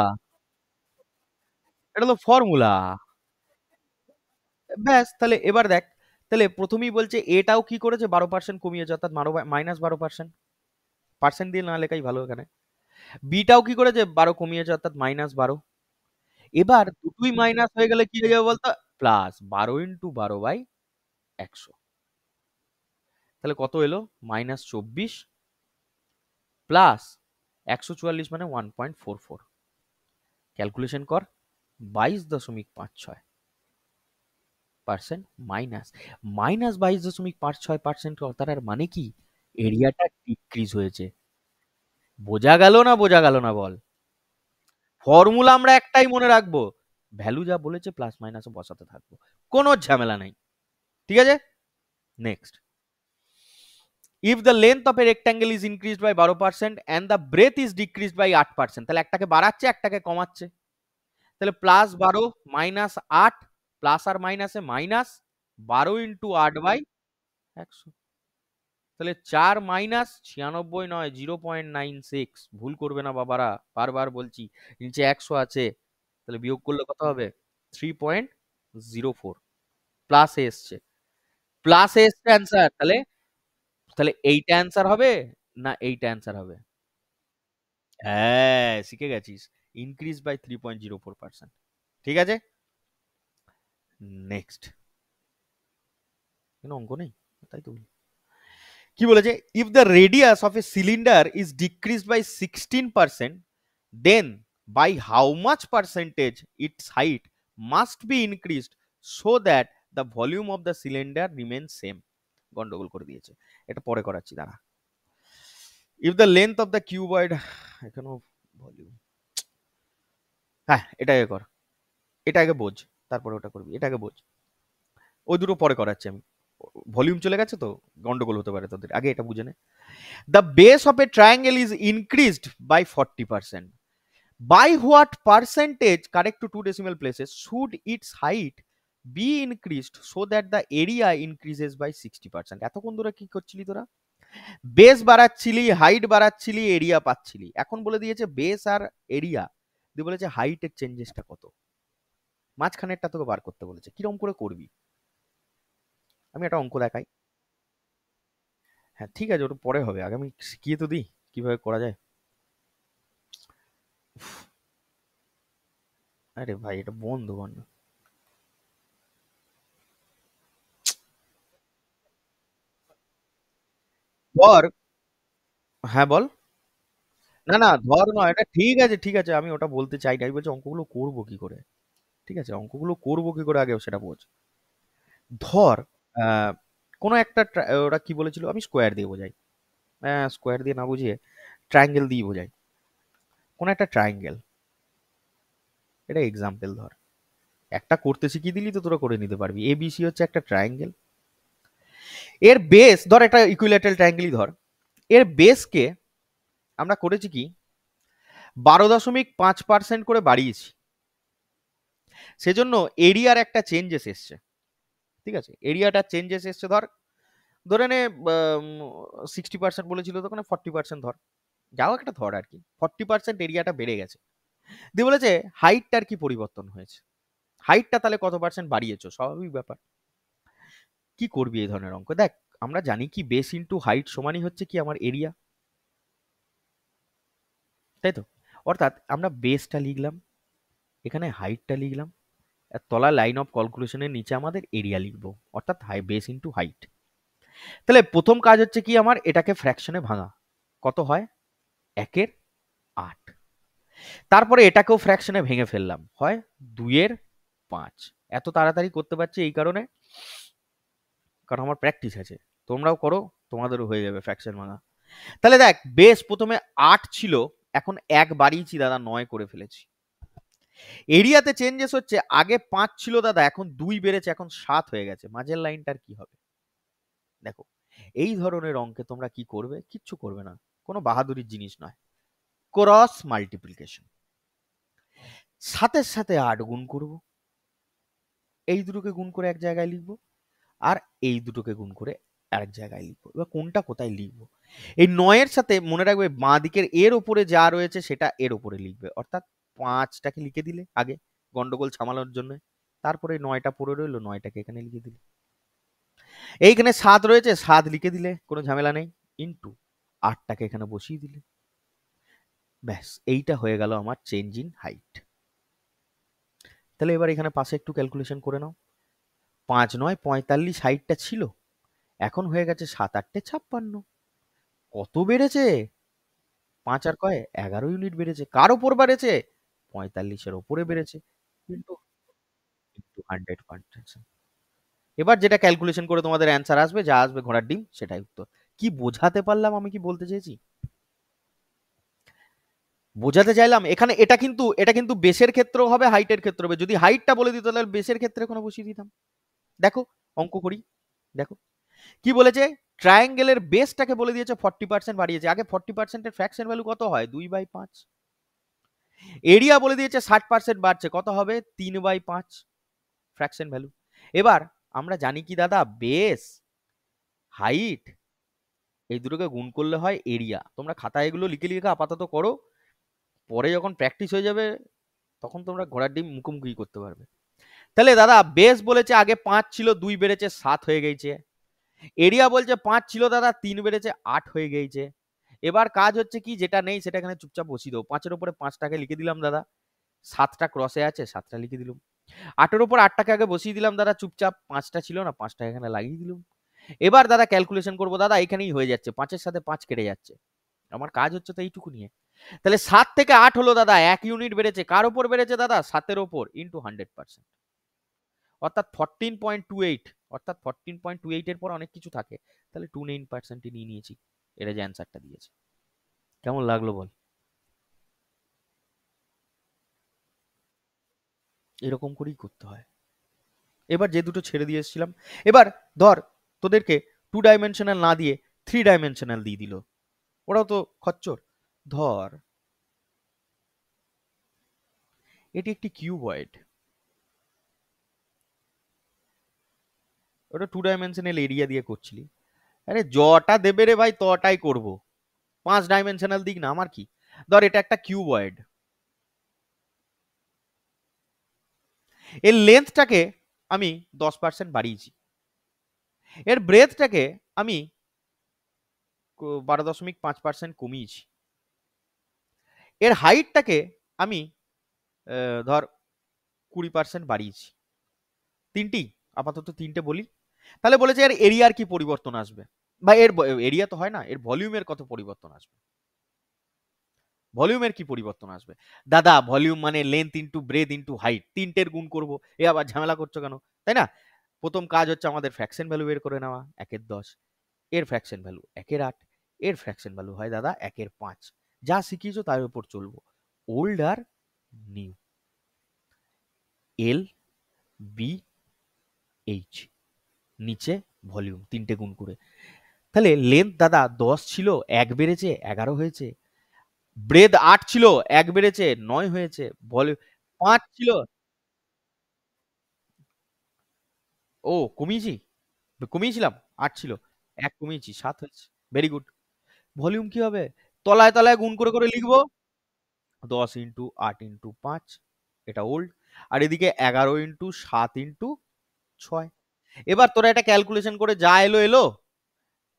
এটা তো ফর্মুলা। ব্যাস, তাহলে এবার দেখ, তাহলে প্রথমেই বলছে এটাও কি করেছে? 12% কমিয়েছে, অর্থাৎ -12%। পার্সেন্ট দিয়ে না লেখাই ভালো এখানে। বিটাও কি করেছে? 12 কমিয়েছে, অর্থাৎ -12। এবার দুটোই মাইনাস হয়ে গেলে কি হয়ে যাবে বলতো? প্লাস 12 ইন্টু 12 বাই 100, তাহলে কত এলো? -24 প্লাস 144 মানে 1.44। ক্যালকুলেশন কর, 22.56% মাইনাস, -22.56%, কথাটার মানে কি? এরিয়াটা ডিক্রিজ হয়েছে। বোঝা গেল না? বোঝা গেল না বল? ফর্মুলা আমরা একটাই মনে রাখবো, ভ্যালু যা বলেছে প্লাস মাইনাসে বসাতে থাকবো, কোনো ঝামেলা নাই। ঠিক আছে, next. If the length of a rectangle is increased by 12% and the breadth is decreased by 8%, তাহলে একটাকে বাড়াচ্ছে একটাকে কমাচ্ছে। তাহলে +12 -8, প্লাস আর মাইনাসে মাইনাস 12 ইন্টু 8 বাই 100। তাহলে 4 মাইনাস 96 নয় 0.96, ভুল করবে না বাবারা, বারবার বলছি, নিচে 100 আছে, তাহলে বিয়োগ করলে কত হবে? 3.04 প্লাস এসছে, প্লাস এসছে অ্যান্সার। তাহলে তাহলে এইটা অ্যান্সার হবে না এইটা অ্যান্সার হবে? হ্যাঁ, শিখে গেছিস, ইনক্রিজ বাই 3.04%। ঠিক আছে, নেক্সট। কোনো অঙ্ক নেই, তাই তো বলি। কি বলেছে? If the radius of a cylinder is decrease by 16%, then by how much percentage its height must be increased so that the volume of the cylinder remain same. গন্ডগোল করে দিয়েছে, এটা পরে করাচ্ছি দাঁড়া। If the length of the cuboid, এখানেও volume, হ্যাঁ এটা আগে কর, এটা আগে বোঝ, তারপরে ওটা করবি, এটা আগে বোঝ, ওই দুটো পরে করাচ্ছি আমি। ভলিউম চলে গেছে তো গন্ডগোল হতে পারে তোদের, আগে এটা বুঝে নে। The base of a triangle is increased by 40%. By what percentage, correct to 2 decimal places, should its height be increased so that the area increases by 60%? এতক্ষণ ধরে কি করছিলি তোরা? বেস বাড়াচ্ছিলি, হাইট বাড়াচ্ছিলি, এরিয়া পাচ্ছিলি। এখন বলে দিয়েছে বেস আর এরিয়া, দিয়ে বলেছে হাইটের চেঞ্জেসটা কত, মাঝখানেরটা তোকে বার করতে বলেছে। কিরকম করে করবি? আমি একটা অঙ্ক দেখাই। হ্যাঁ ঠিক আছে, ওটা পরে হবে, আগে আমি শিখিয়ে তো দিই কিভাবে করা যায়। আরে ভাই এটা বন্ধ কর না। ধর, হ্যাঁ বল। না না ধর নয়, এটা ঠিক আছে ঠিক আছে, আমি ওটা বলতে চাই না, আমি বলছি অঙ্কগুলো করবো কি করে। ঠিক আছে, অঙ্কগুলো করবো কি করে আগে সেটা বোঝ। ধর আহ, কোনো একটা ওরা কি বলেছিল, আমি স্কোয়ার দিয়ে বোঝাই, স্কোয়ার দিয়ে না বুঝিয়ে ট্রায়াঙ্গেল দিয়ে বোঝাই। কোনো একটা ট্রায়াঙ্গেল, এটা এক্সাম্পল ধর, একটা করতে শিখিয়ে দিলি তো তোরা করে নিতে পারবি। এবিসি হচ্ছে একটা ট্রায়াঙ্গেল, এর বেস ধর একটা ইকুইল্যাটারাল ট্রায়াঙ্গেলই ধর, এর বেসকে আমরা করেছি কি 12.5% করে বাড়িয়েছি, সেজন্য এরিয়ার একটা চেঞ্জেস এসছে। ঠিক আছে, এরিয়াটা চেঞ্জেস এসছে, ধর ধরে নে 60% বলেছিল তো, ওখানে 40% ধর, যাও একটা ধর আর কি, 40% এরিয়াটা বেড়ে গেছে। দিয়ে বলেছে হাইটটার কি পরিবর্তন হয়েছে, হাইটটা তাহলে কত পার্সেন্ট বাড়িয়েছো, স্বাভাবিক ব্যাপার। কি করবি এই ধরনের অঙ্ক? দেখ আমরা জানি কি বেস ইন্টু হাইট সমানই হচ্ছে কি আমার এরিয়া, তাই তো? অর্থাৎ আমরা বেসটা লিখলাম, এখানে হাইটটা লিখলাম, আর তলা লাইন অফ ক্যালকুলেশনের নিচে আমাদের এরিয়া লিখবো, অর্থাৎ হাই বেস ইন্টু হাইট। তাহলে প্রথম কাজ হচ্ছে কি আমার এটাকে ফ্র্যাকশনে ভাঙা, কত হয় 1/8। তারপরে এটাকেও ফ্র্যাকশনে ভেঙে ফেললাম, হয় 2/5। এত তাড়াতাড়ি করতে পারছি এই কারণে, কারণ আমার প্র্যাকটিস আছে। তোমরাও করো, তোমাদেরও হয়ে যাবে ফ্র্যাকশন ভাঙা। তাহলে দেখ বেস প্রথমে 8 ছিল, এখন 1 বাড়িয়েছি দাদা, 9 করে ফেলেছি। এরিয়াতে চেঞ্জেস হচ্ছে, আগে 5 ছিল দাদা, এখন 2 বেড়েছে, এখন 7 হয়ে গেছে। মাঝের লাইনটার কি হবে? দেখো এই ধরনের অঙ্কে তোমরা কি করবে? কিচ্ছু করবে না, কোনো বাহাদুরির জিনিস নয়, ক্রস মাল্টিপ্লিকেশন। সাথে সাথে 8 গুণ করব, এই দুটোকে গুণ করে এক জায়গায় লিখবো, আর এই দুটোকে গুণ করে আরেক জায়গায় লিখবো। এবার কোনটা কোথায় লিখবো? এই 9 সাথে মনে রাখবে বাঁ দিকের এর ওপরে যা রয়েছে সেটা এর ওপরে লিখবে, অর্থাৎ 5টাকে লিখে দিলে আগে গন্ডগোল সামালানোর জন্য, তারপরে 9টা পড়ে রইলো, 9টাকে এখানে লিখে দিলে, এইখানে 7 রয়েছে 7 লিখে দিলে, কোনো ঝামেলা নেই, ইন্টু 8টাকে এখানে বসিয়ে দিলে, ব্যাস এইটা হয়ে গেল আমার চেঞ্জ ইন হাইট। তাহলে এবার এখানে পাশে একটু ক্যালকুলেশন করে নাও, 5 9 45 হাইটটা ছিল, এখন হয়ে গেছে 7 8 56। কত বেড়েছে? 5 আর কয় 11 ইউনিট বেড়েছে। কার ওপর বেড়েছে? 45-এর ওপরে বেড়েছে, কিন্তু কিন্তু 100%। এবার যেটা ক্যালকুলেশন করে তোমাদের অ্যান্সার আসবে, যা আসবে ঘোড়ার ডিম সেটাই উত্তর। কি বোঝাতে পারলাম আমি, কি বলতে চেয়েছি বোঝাতে চাইলাম? এখানে এটা কিন্তু বেসের ক্ষেত্রেও হবে, হাইটের ক্ষেত্রে হবে। যদি হাইটটা বলে দিত তাহলে বেসের ক্ষেত্রে কোনো বসিয়ে দিতাম। দেখো অঙ্ক করি, দেখো কি বলেছে, ট্রায়াঙ্গেলের বেসটাকে বলে দিয়েছে 40% বাড়িয়েছে। আগে 40%-এর ফ্র্যাকশন ভ্যালু কত হয়? 2/5। এরিয়া বলে দিয়েছে 60% বাড়ছে, কত হবে? 3/5 ফ্র্যাকশন ভ্যালু। এবার আমরা জানি কি দাদা, বেস হাইট এই দুটোকে গুণ করলে হয় এরিয়া। তোমরা খাতায় এগুলো লিখে লিখে আপাতত করো, পরে যখন প্র্যাকটিস হয়ে যাবে তখন তোমরা ঘোড়ার ডিম মুখোমুখি করতে পারবে। তাহলে দাদা বেস বলেছে আগে 5 ছিল, 2 বেড়েছে 7 হয়ে গেছে। এরিয়া বলছে 5 ছিল দাদা, 3 বেড়েছে 8 হয়ে গেছে। এবার কাজ হচ্ছে কি, যেটা নেই সেটা এখানে চুপচাপ বসিয়ে দেবো। 5 এর উপরে 5টাকে লিখে দিলাম দাদা, 7টা ক্রসে আছে 7টা লিখে দিলাম। 8 এর উপর 8টাকে আগে বসিয়ে দিলাম দাদা চুপচাপ, 5টা ছিল না 5টা এখানে লাগিয়ে দিলাম। এবার দাদা ক্যালকুলেশন করবো দাদা, এখানেই হয়ে যাচ্ছে, 5 এর সাথে 5 কেটে যাচ্ছে। আমার কাজ হচ্ছে তো এইটুকু নিয়ে। তাহলে 7 থেকে 8 হলো দাদা, 1 ইউনিট বেড়েছে। কার উপর বেড়েছে দাদা? 7 এর উপর, ইন্টু 100%, অর্থাৎ 14.28। অর্থাৎ 14.28 এর পর অনেক কিছু থাকে, তাহলে 29% নিয়ে নিয়েছি। এটা যে অ্যান্সারটা দিয়েছে। কেমন লাগলো বল? এরকম করেই করতে হয়। এবার যে দুটো ছেড়ে দিয়ে এসেছিলাম, এবার ধর তোদেরকে 2 ডাইমেনশনাল না দিয়ে 3 ডাইমেনশনাল দিয়ে দিল, ওরাও তো খচ্চর। ধর এটি একটি কিউবয়েড, ওটা 2 ডাইমেনশনাল এরিয়া দিয়ে করছিলি। আরে যটা দেবে রে ভাই তটাই করব, 5 ডাইমেনশনাল দিক না, আমার কি। ধর এটা একটা কিউবয়েড, এর লেন্থটাকে আমি 10% বাড়িয়েছি, এর ব্রেথটাকে আমি 12.5% কমিয়েছি, এর হাইটটাকে আমি ধর 20% বাড়িয়েছি। তিনটি, আপাতত তিনটে বলি। তাহলে বলেছে এর এরিয়ার কি পরিবর্তন আসবে, বা এর এরিয়া তো হয় না, এর ভলিউমের কত পরিবর্তন আসবে। ভলিউমের কি পরিবর্তন আসবে দাদা? ভলিউম মানে length into breadth into height, তিনটের গুণ করব। এ আবার ঝামেলা করছো কেন, তাই না? প্রথম কাজ হচ্ছে আমাদের ফ্র্যাকশন ভ্যালু বের করে নেওয়া, 1/10, এর ফ্র্যাকশন ভ্যালু 1/8, এর ফ্র্যাকশন ভ্যালু হয় দাদা 1/5। যা শিখিয়েছো তার উপর চলবো, old are new, L B H, নিচে ভলিউম, তিনটে গুণ করে। তাহলে লেন্থ দাদা 10 ছিল, 1 বেড়েছে 11 হয়েছে। ব্রেথ 8 ছিল, 1 বেড়েছে 9 হয়েছে। ভলিউম 5 ছিল, ও কমিয়েছি, কমিয়েছিলাম, 8 ছিল, 1 কমিয়েছি 7 হয়েছে। Very good. ভলিউম কি হবে? তলায় তলায় গুণ করে করে লিখবো, 10 ইন্টু 8 ইন্টু 5, এটা ওল্ড। আর এদিকে 11 ইন্টু 7 ইন্টু 6। এবার তোরা এটা ক্যালকুলেশন করে যা এলো এলো,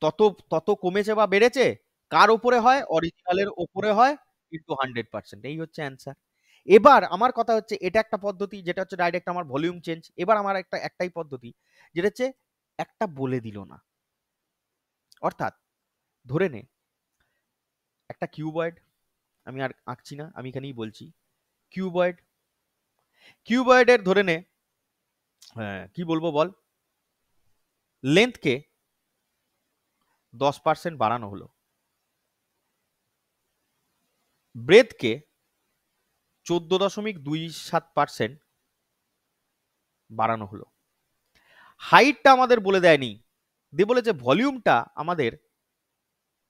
তত তত কমেছে বা বেড়েছে কার ওপরে হয়? অরিজিনালের ওপরে হয়, ইন্টু 100%, এই হচ্ছে অ্যান্সার। এবার আমার কথা হচ্ছে, এটা একটা পদ্ধতি যেটা হচ্ছে ডাইরেক্ট আমার ভলিউম চেঞ্জ। এবার আমার একটাই পদ্ধতি, যেটা হচ্ছে একটা বলে দিল না। অর্থাৎ ধরে নে একটা কিউবয়েড, আমি আর আঁকছি না, আমি এখানেই বলছি কিউবয়েড। কিউবয়েডের ধরে নে, হ্যাঁ কি বলবো বল, লেন্থকে 10% বাড়ানো হলো, ব্রেথকে 14.27% বাড়ানো হলো, হাইটটা আমাদের বলে দেয়নি, দিয়ে বলেছে ভলিউমটা আমাদের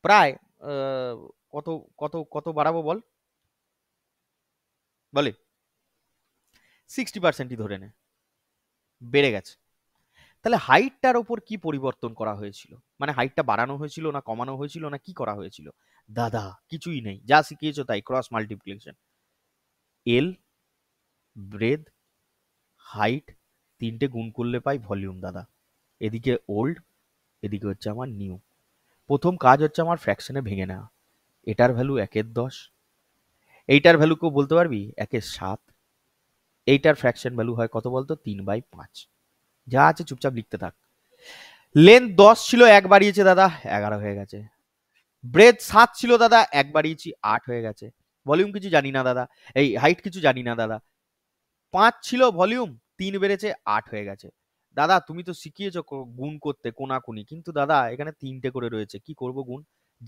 প্রায় কত কত কত বাড়াবো বল, বলে 60%ই ধরে নে, বেড়ে গেছে। তাহলে হাইটটার ওপর কি পরিবর্তন করা হয়েছিল, মানে হাইটটা বাড়ানো হয়েছিল না কমানো হয়েছিল না কি করা হয়েছিল? দাদা কিছুই নেই, যা শিখিয়েছো তাই, ক্রস মাল্টিপ্লিকেশন। এল, ব্রেথ, হাইট, তিনটে গুণ করলে পাই ভলিউম দাদা। এদিকে ওল্ড, এদিকে হচ্ছে আমার নিউ। প্রথম কাজ হচ্ছে আমার ফ্র্যাকশনে ভেঙে নেওয়া, এটার ভ্যালু 1/10, এইটার ভ্যালু কেউ বলতে পারবি? 1/7। এইটার ফ্র্যাকশন ভ্যালু হয় কত বলতো? 3/5। যা আছে চুপচাপ লিখতে থাক। লেন্থ 10 ছিল, 1 বাড়িয়েছে দাদা, 11 হয়ে গেছে। ব্রেথ 7 ছিল দাদা, 1 বাড়িয়েছি 8 হয়ে গেছে। ভলিউম কিছু জানি না দাদা, এই হাইট কিছু জানি না দাদা। 5 ছিল ভলিউম, 3 বেড়েছে 8 হয়ে গেছে। দাদা তুমি তো শিখিয়েছো গুণ করতে কোনাকুনি, কিন্তু দাদা এখানে 3টে করে রয়েছে, কি করব গুণ?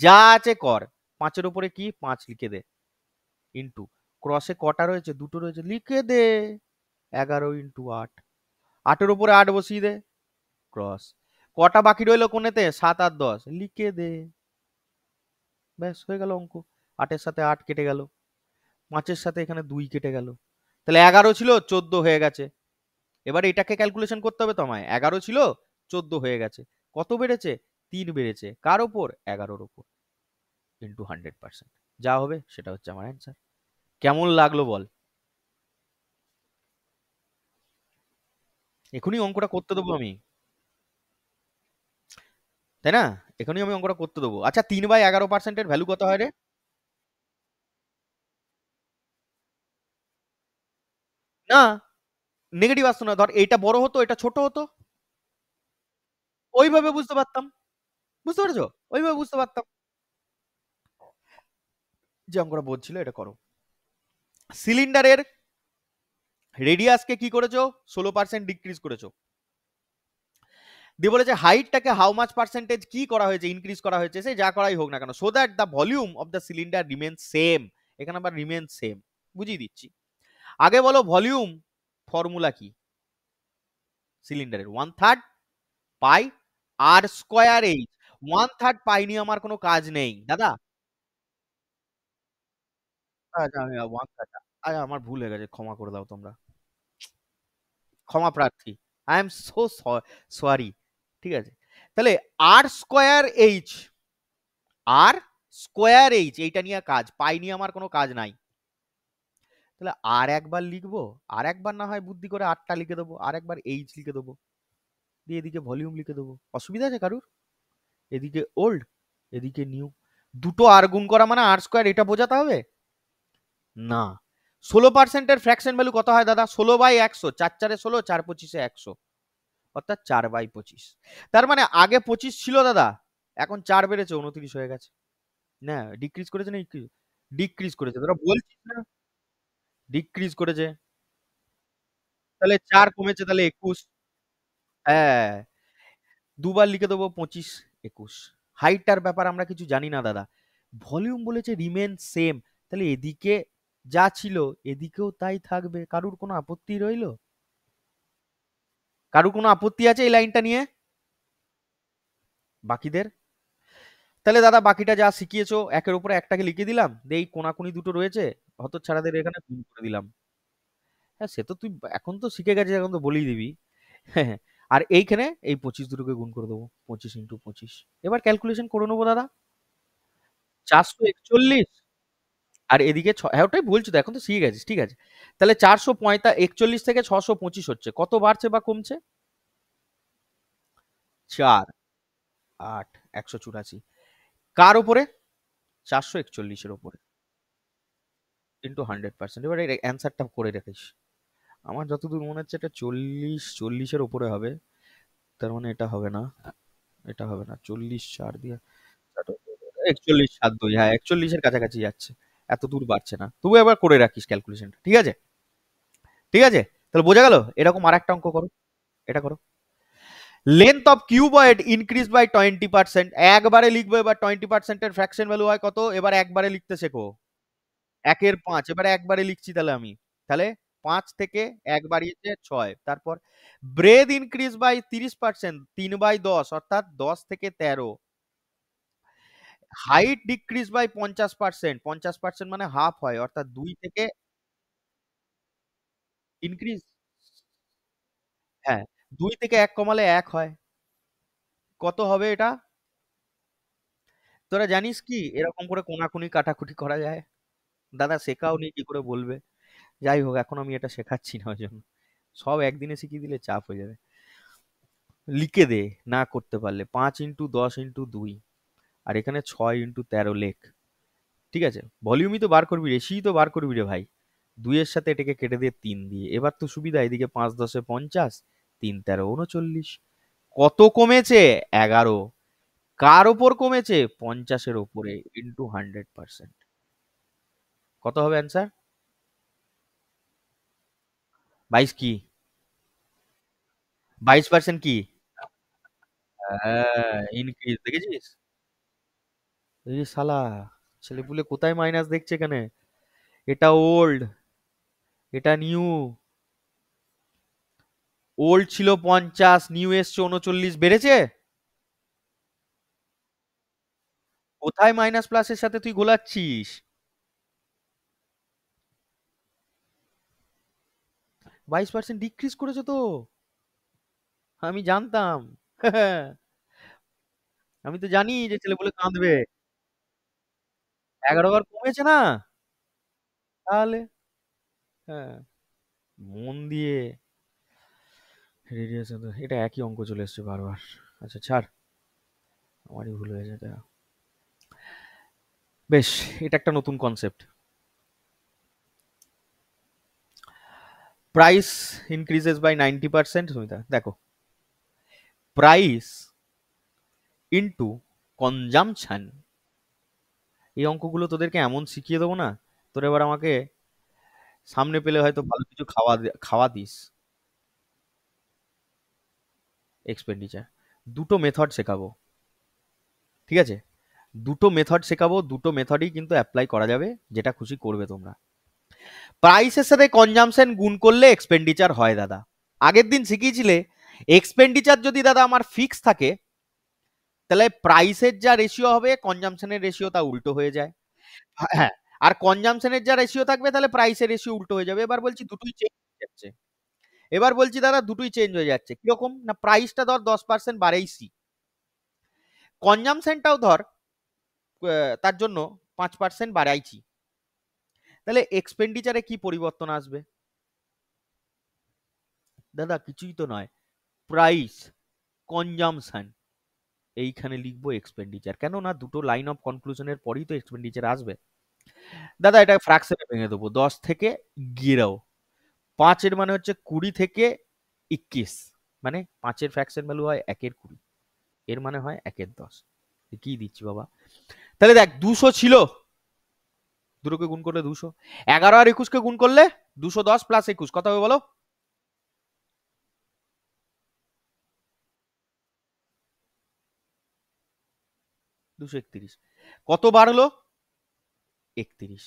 যা আছে কর, 5 এর উপরে কি 5 লিখে দে, ইন্টু ক্রসে কটা রয়েছে? 2টো রয়েছে, লিখে দে 11 ইন্টু 8, 8 এর উপরে 8 বসিয়ে দে, ক্রস। কটা বাকি রইলো কোনেতে? 7 আর 10, লিখে দে, ব্যাস হয়ে গেল অঙ্ক। 8 এর সাথে 8 কেটে গেল, 5 এর সাথে এখানে 2 কেটে গেল, তাহলে 11 ছিল 14 হয়ে গেছে। এবার এটাকে ক্যালকুলেশন করতে হবে তো আমায়, 11 ছিল 14 হয়ে গেছে, কত বেড়েছে? 3 বেড়েছে কার ওপর? 11-র ওপর, ইন্টু 100%। যা হবে সেটা হচ্ছে আমার অ্যান্সার। কেমন লাগলো বল? এখনই অঙ্কটা করতে দেবো আমি, তাই না? এখনই আমি অঙ্কটা করতে দেবো। আচ্ছা, 3/11% ভ্যালু কত হয় রে? না, নেগেটিভ আসতো না। ধর এটা বড় হতো, এটা ছোট হতো, ওইভাবে বুঝতে পারতাম। বুঝতে পেরেছো? ওইভাবে বুঝতে পারতাম। যে অঙ্কটা বলছিল এটা করো। সিলিন্ডারের রেডিয়াসকে কি করেছো? 16% ডিক্রিজ করেছো। দিয়ে বলেছে হাইটটাকে হাউ মাচ পার্সেন্টেজ কি করা হয়েছে, ইনক্রিজ করা হয়েছে, সে যা করাই হোক না কেন, so that the volume of the cylinder remain same. এখানে আবার রিমেন সেম বুঝিয়ে দিচ্ছি। আগে বলো ভলিউম ফর্মুলা কি? সিলিন্ডারের 1/3 পাই আর স্কোয়ার এইচ। 1/3 পাই নিয়ে আমার কোনো কাজ নেই দাদা। আচ্ছা, আমি 1/3, আচ্ছা আমার ভুল হয়ে গেছে, ক্ষমা করে দাও তোমরা, ক্ষমা প্রার্থী। I am so sorry. ঠিক আছে, তাহলে আর স্কোয়ার এইচ, আর স্কোয়ার এইচ এইটা নিয়ে কাজ, পাই নিয়ে আমার কোনো কাজ নাই। তাহলে আর একবার লিখবো, আর একবার না হয় বুদ্ধি করে আরটা লিখে দেবো, আর একবার এইচ লিখে দেবো, দিয়ে এদিকে ভলিউম লিখে দেবো। অসুবিধা আছে কারুর? এদিকে ওল্ড, এদিকে নিউ, দুটো আর গুণ করা মানে আর স্কোয়ার, এটা বোঝাতে হবে না। 16%-এর ফ্র্যাকশন ভ্যালু কত হয় দাদা? 16/100, 4×4=16, 4×25=100, অর্থাৎ 4/25। তার মানে আগে 25 ছিল দাদা, এখন 4 বেড়েছে 29 হয়ে গেছে। না, ডিক্রিজ করেছে না ডিক্রিজ করেছে, তোরা বলছিস না ডিক্রিজ করেছে। তাহলে 4 কমেছে, তাহলে 21। হ্যাঁ, দুবার লিখে দেবো 25, 21। হাইটটার ব্যাপার আমরা কিছু জানি না দাদা, ভলিউম বলেছে রিমেন সেম, তাহলে এদিকে যা ছিল এদিকেও তাই থাকবে। কারুর কোনো আপত্তি রইলো? কারুর কোনো আপত্তি আছে এই লাইনটা নিয়ে? বাকিদের? তাহলে দাদা বাকিটা যা শিখিয়েছো একের উপরে একটাকে লিখে দিলাম, এই কোনাকুনি দুটো রয়েছে হতচ্ছাড়াদের এখানে গুণ করে দিলাম। হ্যাঁ, সে তো তুই এখন তো শিখে গেছিস, এখন তো বলেই দিবি। হ্যাঁ, হ্যাঁ। আর এইখানে এই 25 দুটোকে গুণ করে দেবো, 25 × 25। এবার ক্যালকুলেশন করে নেবো দাদা। 441, আর এদিকে হ্যাঁ ওটাই বলছি তো, এখন তো শিখে গেছিস, ঠিক আছে। তাহলে 441 থেকে 625 হচ্ছে, কত বাড়ছে বা কমছে? 4, 8, 184। কার উপরে? 441-এর উপরে, ইন্টু 100%। এবার এর অ্যান্সারটা করে রাখিস। আমার যতদূর মনে হচ্ছে এটা 40-40-এর উপরে হবে। তার মানে এটা হবে না, এটা হবে না। 40 4 দিয়ে 41 7 2, হ্যাঁ 41-এর কাছাকাছি যাচ্ছে, এত দূর বাড়ছে না। তবু এবার করে রাখিস ক্যালকুলেশনটা, ঠিক আছে? ঠিক আছে, তাহলে বোঝা গেল। এরকম আর একটা অঙ্ক করো, এটা করো। Length of cuboid increase by 20%। একবারে লিখবো, এবার 20%-এর ফ্র্যাকশন ভ্যালু হয় কত? এবার একবারে লিখতে শেখো। 1/5, এবারে একবারে লিখছি তাহলে আমি। তাহলে 5 থেকে 1 বাড়িয়েছে 6। তারপর ব্রেথ ইনক্রিজ বাই 30%, 3/10, অর্থাৎ 10 থেকে 13। হাইট ডিক্রিজ বাই 50%, 50% মানে হাফ হয়, অর্থাৎ 2 থেকে ইনক্রিজ, হ্যাঁ 2 থেকে 1 কমালে 1 হয়। কত হবে এটা? তোরা জানিস কি এরকম করে কোনাকুনি কাটাকুটি করা যায়? দাদা শেখাওনি, কি করে বলবে? যাই হোক, এখন আমি এটা শেখাচ্ছি না ওই জন্য। সব একদিনে শিখিয়ে দিলে চাপ হয়ে যাবে। লিখে দে, না করতে পারলে 5 × 10 × 2, আর এখানে 6 × 13 লেখ। ঠিক আছে, ভলিউমই তো বার করবি, রেশিই তো বার করবি রে ভাই। 2-এর সাথে এটাকে কেটে দিয়ে 3 দিয়ে, এবার তো সুবিধা, এদিকে 5×10 = 50, 3×13 = 39। কত কমেছে? 11। কার ওপর কমেছে? 50-এর ওপরে, ইন্টু 100%। কত হবে অ্যান্সার? 22 কি? 22% কি? হ্যাঁ, ইনক্রিজ দেখেছিস? এই শালা ছেলেপুলে কোথায় মাইনাস দেখছে এখানে? এটা ওল্ড, এটা নিউ। ওল্ড ছিল 50, নিউ এসছে 39, বেড়েছে? কোথায় মাইনাস প্লাসের সাথে তুই গোলাচ্ছিস? 22% ডিক্রিজ করেছে তো, আমি জানতাম। আমি তো জানি যে ছেলে বলে কাঁদবে। 11 বার কমেছে না? তাহলে? হ্যাঁ, মন দিয়ে রেডিয়েশন এটা একই অঙ্ক চলে এসছে বারবার। আচ্ছা ছাড়, আমারই ভুল হয়েছে এটা। বেশ, এটা একটা নতুন concept. Price increases by 90%। Sumita দেখো, প্রাইস ইনটু কনজাম্পশন, এই অঙ্কগুলো তোদেরকে এমন শিখিয়ে দেবো না, তোর এবার আমাকে সামনে পেলে হয়তো ভালো কিছু খাওয়া দিস। এক্সপেন্ডিচার দুটো মেথড শেখাবো, ঠিক আছে? দুটো মেথড শেখাবো, দুটো মেথডই কিন্তু অ্যাপ্লাই করা যাবে, যেটা খুশি করবে তোমরা। প্রাইসের সাথে কনজাম্পশন গুণ করলে এক্সপেন্ডিচার হয় দাদা। আগের দিন শিখিয়েছিলে এক্সপেন্ডিচার যদি দাদা আমার ফিক্স থাকে, তাহলে প্রাইসের যা রেশিও হবে কনজাম্পশনের রেশিও তা উল্টো হয়ে যায়। হ্যাঁ, আর কনজাম্পশনের যা রেশিও থাকবে তাহলে প্রাইসের রেশিও উল্টো হয়ে যাবে। এবার বলছি দুটোই চেঞ্জ হয়ে যাচ্ছে। এবার বলছি দাদা দুটোই চেঞ্জ হয়ে যাচ্ছে। কিরকম না, প্রাইসটা ধর 10% বাড়াইছি, কনজাম্পশনটাও ধর তার জন্য 5% বাড়াইছি, তাহলে এক্সপেন্ডিচারে কি পরিবর্তন আসবে? দাদা কিছুই তো নয়, প্রাইস কনজাম্পশন, এইখানে লিখবো এক্সপেন্ডিচার। কেন না, দুটো লাইন অফ কনক্লুশনের পরেই তো এক্সপেন্ডিচার আসবে। দাদা এটা ফ্র্যাকশনে ভেঙে দেবো, 10 থেকে 11, 5 এর মানে হচ্ছে 20 থেকে 21, মানে 5 এর ফ্র্যাকশন ভ্যালু হয় 1 এর 20, এর মানে হয় 1 এর 10। কি দিচ্ছি বাবা? তাহলে দেখ 200 ছিল, দুটোকে গুণ করলে 200, 11 আর 21 কে গুণ করলে 210 প্লাস 21 কত হবে বলো? 231। কত বাড়লো? 31।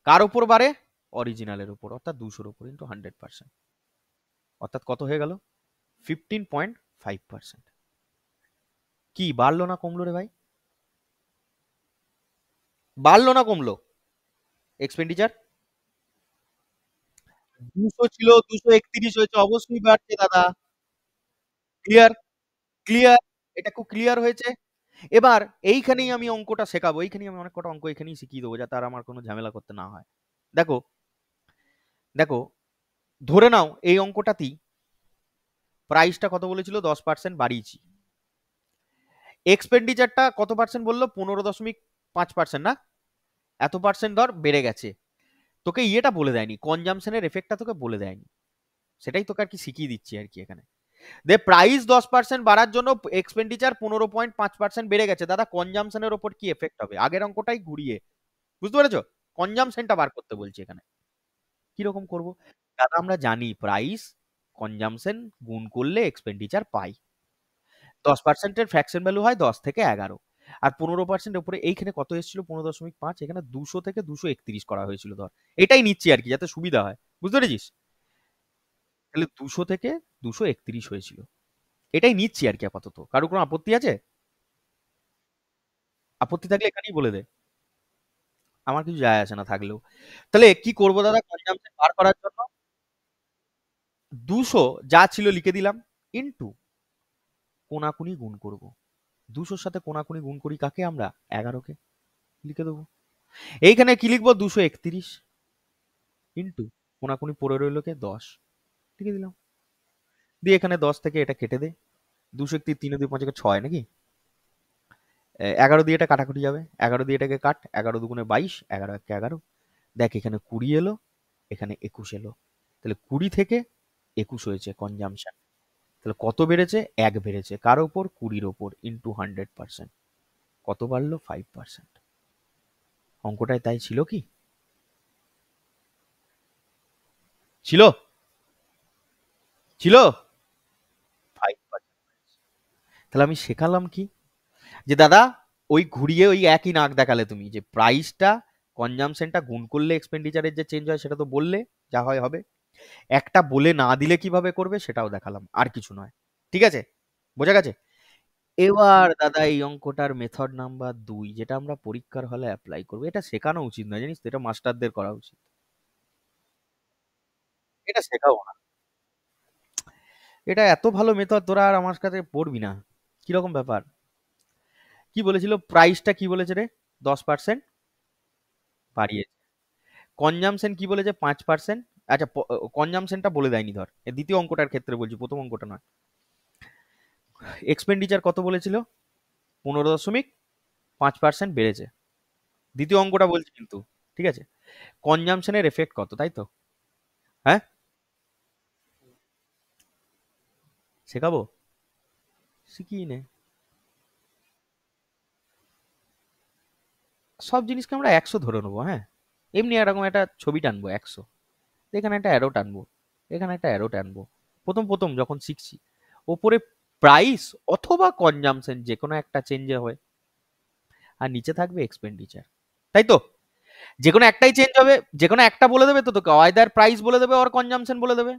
কার উপর বাড়ে? অরিজিনালের উপর, অর্থাৎ 200-র উপর ইন্টু 100%, অর্থাৎ কত হয়ে গেল? 15.5%। কি বাড়লো না কমলো রে ভাই? বাড়লো না কমলো এক্সপেন্ডিচার? 200 ছিল 231 হয়েছে, অবশ্যই বাড়ছে দাদা। ক্লিয়ার? ক্লিয়ার? এটা খুব ক্লিয়ার হয়েছে। এবার এইখানেই আমি অঙ্কটা শেখাবো, এইখানেই আমি অনেক কটা অঙ্ক এখানেই শিখিয়ে দেবো, যাতে আর আমার কোনো ঝামেলা করতে না হয়। দেখো, দেখো, ধরে নাও এই অঙ্কটাতেই প্রাইসটা কত বলেছিল, 10% বাড়িয়েছি, এক্সপেন্ডিচারটা কত পার্সেন্ট বললো, 15.5%, না? এত পার্সেন্ট ধর বেড়ে গেছে, তোকে ইয়েটা বলে দেয়নি, কনজামশনের এফেক্টটা তোকে বলে দেয়নি, সেটাই তোকে আর কি শিখিয়ে দিচ্ছি আর কি এখানে। দে প্রাইস 10% বাড়ার জন্য এক্সপেন্ডিচার 15.5% বেড়ে গেছে, দাদা কনজামশনের ওপর কি এফেক্ট হবে? আগের অঙ্কটাই ঘুরিয়ে, বুঝতে পেরেছো? কনজামশনটা বার করতে বলছি এখানে। কিরকম করব? দাদা আমরা জানি প্রাইস কনজামশন গুণ করলে এক্সপেন্ডিচার পাই। 10% এর ফ্র্যাকশন ভ্যালু হয় 10 থেকে 11, আর 15% উপরে এইখানে কত এসেছিল 15.5, এখানে 200 থেকে 231 করা হয়েছিল ধর, এটাই নিচ্ছি আর কি যাতে সুবিধা হয়, বুঝতে পেরেছিস? তাহলে 200 থেকে 231 হয়েছিল, এটাই নিচ্ছি আর কি আপাতত। কারো কোনো আপত্তি আছে? আপত্তি থাকলে এখানেই বলে দে, আমার কিছু যায় আসে না থাকলেও। তাহলে কি করব দাদা কনজাম্পশন বার করার জন্য? 200 যা ছিল লিখে দিলাম, ইনটু কোনাকুনি গুণ করব। 200-র সাথে কোনাকুনি গুণ করি কাকে আমরা? 11-কে, লিখে দেবো। এইখানে কি লিখবো? 231 ইনটু কোনাকুনি পড়ে রইল কে 10, লিখে দিলাম। দিয়ে এখানে 10 থেকে এটা কেটে দে, 231 3 2 5 6 নাকি? 11 দিয়ে এটা কাটাকুটি যাবে, 11 দিয়ে এটাকে কাট, 11 দুগুণে 22, 11 1 11। দেখ এখানে 20 এলো, এখানে 21 এলো, তাহলে 20 থেকে 21 হয়েছে কনজাম্পশন। তাহলে কত বেড়েছে? 1 বেড়েছে, কার ওপর? 20-র ওপর, ইন্টু 100%, কত বাড়লো? 5%। অঙ্কটায় তাই ছিল কি? ছিল? ছিল 5%। তাহলে আমি শেখালাম কি, যে দাদা ওই ঘুরিয়ে ওই একই নাক দেখালে তুমি, যে প্রাইসটা কনজামশনটা গুণ করলে এক্সপেন্ডিচারের যে চেঞ্জ হয় সেটা তো বললে, যা হয় হবে। একটা বলে না দিলে কিভাবে করবে সেটাও দেখালাম, আর কিছু নয়। ঠিক আছে, বোঝা গেছে? এবার দাদা এই অঙ্কটার মেথড নাম্বার 2, যেটা আমরা পরীক্ষার হলে অ্যাপ্লাই করবো, এটা শেখানো উচিত নয় জানিস তো, এটা মাস্টারদের করা উচিত, এটা শেখাবো না। এটা এত ভালো মেথড, তোরা আর আমার কাছে পড়বি না, কিরকম ব্যাপার? কি বলেছিল, প্রাইসটা কি বলেছে রে, 10% বাড়িয়েছে। কনজামশন কি বলেছে, 5%। আচ্ছা, কনজামশনটা বলে দেয়নি ধর, এ দ্বিতীয় অঙ্কটার ক্ষেত্রে বলছি, প্রথম অঙ্কটা নয়। এক্সপেন্ডিচার কত বলেছিল, 15.5% বেড়েছে, দ্বিতীয় অঙ্কটা বলছি কিন্তু। ঠিক আছে, কনজামশনের এফেক্ট কত, তাই তো? হ্যাঁ, শেখাবো, শিখিয়ে নে। সব জিনিসকে আমরা 100 ধরে নেবো, হ্যাঁ। এমনি এরকম একটা ছবি টানবো 100, এখানে একটা অ্যারো টানবো, এখানে একটা অ্যারো টানবো। প্রথম প্রথম যখন শিখছি, ওপরে প্রাইস অথবা কনজামশন যে কোনো একটা চেঞ্জ হয়, আর নিচে থাকবে এক্সপেন্ডিচার, তাই তো? যে কোনো একটাই চেঞ্জ হবে, যে কোনো একটা বলে দেবে তো তোকে, আইদার প্রাইস বলে দেবে আর কনজামশন বলে দেবে,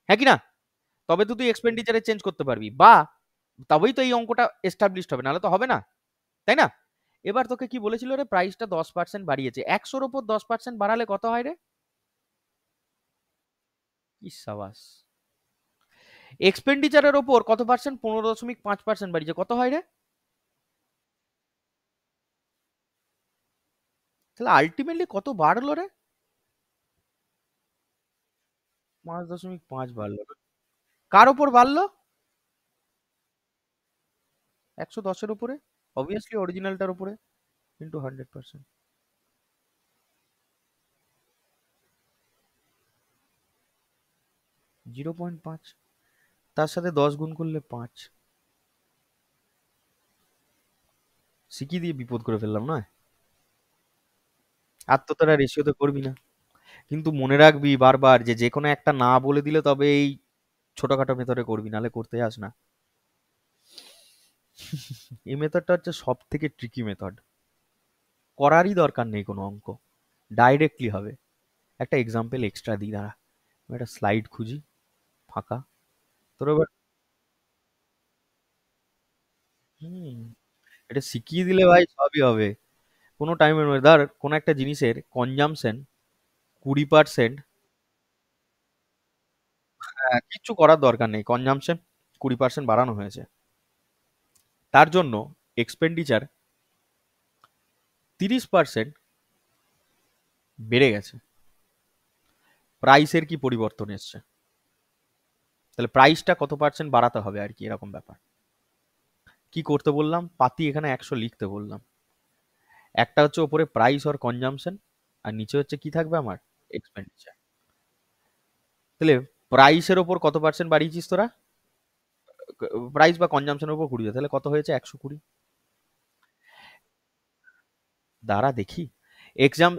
হ্যাঁ কি না? তবে তো তুই এক্সপেন্ডিচারে চেঞ্জ করতে পারবি, বা তবেই তো এই অঙ্কটা এস্টাবলিশড হবে, নাহলে তো হবে না, তাই না? এবার তোকে কি বলেছিল রে, প্রাইসটা 10% বাড়িয়েছে, 100-র ওপর 10% বাড়ালে কত হয় রে? কি সাবাস। এক্সপেন্ডিচারের ওপর কত পার্সেন্ট, 15.5% বাড়িয়েছে, কত হয় রে? তাহলে আলটিমেটলি কত বাড়লো রে? 5.5 বাড়লো। কার ওপর বাড়লো? 110-এর উপরে, অবভিয়াসলি অরিজিনালটার উপরে, ইন্টু 100%। 0.5, তার সাথে 10 গুণ করলে 5, শিখিয়ে দিয়ে বিপদ করে ফেললাম না? আর তো তারা রেশিওতে করবি না, কিন্তু মনে রাখবি বারবার যে যে কোনো একটা না বলে দিলে তবে এই ছোটখাটো মেথডে করবি, নাহলে করতে যাস না। এই মেথডটা হচ্ছে সব থেকে ট্রিকি মেথড, করারই দরকার নেই কোনো অঙ্ক, ডাইরেক্টলি হবে। একটা এক্সাম্পল এক্সট্রা দিই, দাঁড়া, আমি একটা স্লাইড খুঁজি ফাঁকা, তোর এবার। হুম, এটা শিখিয়ে দিলে ভাই সবই হবে, কোনো টাইমের মধ্যে। ধর কোনো একটা জিনিসের কনজামশন 20%, কিচ্ছু করার দরকার নেই, কনজামশন 20% বাড়ানো হয়েছে, তার জন্য এক্সপেন্ডিচার 30% বেড়ে গেছে, প্রাইসের কি পরিবর্তন এসছে, তাহলে প্রাইসটা কত পার্সেন্ট বাড়াতে হবে আর কি, এরকম ব্যাপার। কি করতে বললাম, পাতি এখানে 100 লিখতে বললাম, একটা হচ্ছে ওপরে প্রাইস আর কনজামশন, আর নিচে হচ্ছে কি থাকবে আমার, এক্সপেন্ডিচার। তাহলে প্রাইসের ওপর কত পার্সেন্ট বাড়িয়েছিস তোরা, প্রাইস বা কনজামশনের উপর 20, তাহলে কত হয়েছে, 120। দাঁড়া দেখি, এক্সাম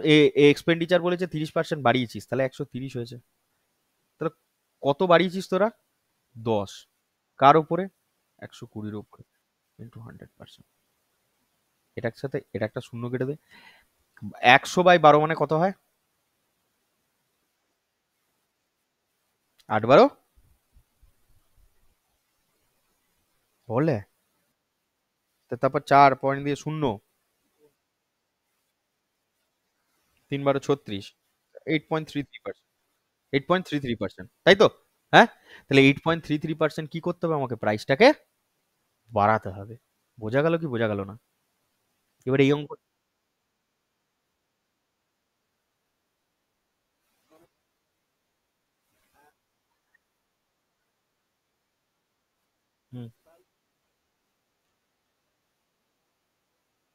এক্সপেন্ডিচার বলেছে 30% বাড়িয়েছিস, তাহলে 130 হয়েছে। তাহলে কত বাড়িয়েছিস তোরা, 10, কার উপরে, 120-র উপরে, ইন্টু 100%। এটার সাথে এটা একটা শূন্য কেটে দে, 100/12 মানে কত হয়, 8/12, বলে। তারপর 4 পয়েন্ট দিয়ে শূন্য, 3/12 36, 8.33%, 8.33%, তাই তো? হ্যাঁ, তাহলে 8.33% কি করতে হবে আমাকে, প্রাইসটাকে বাড়াতে হবে। বোঝা গেল কি বোঝা গেল না? এবার এই অঙ্ক। হুম,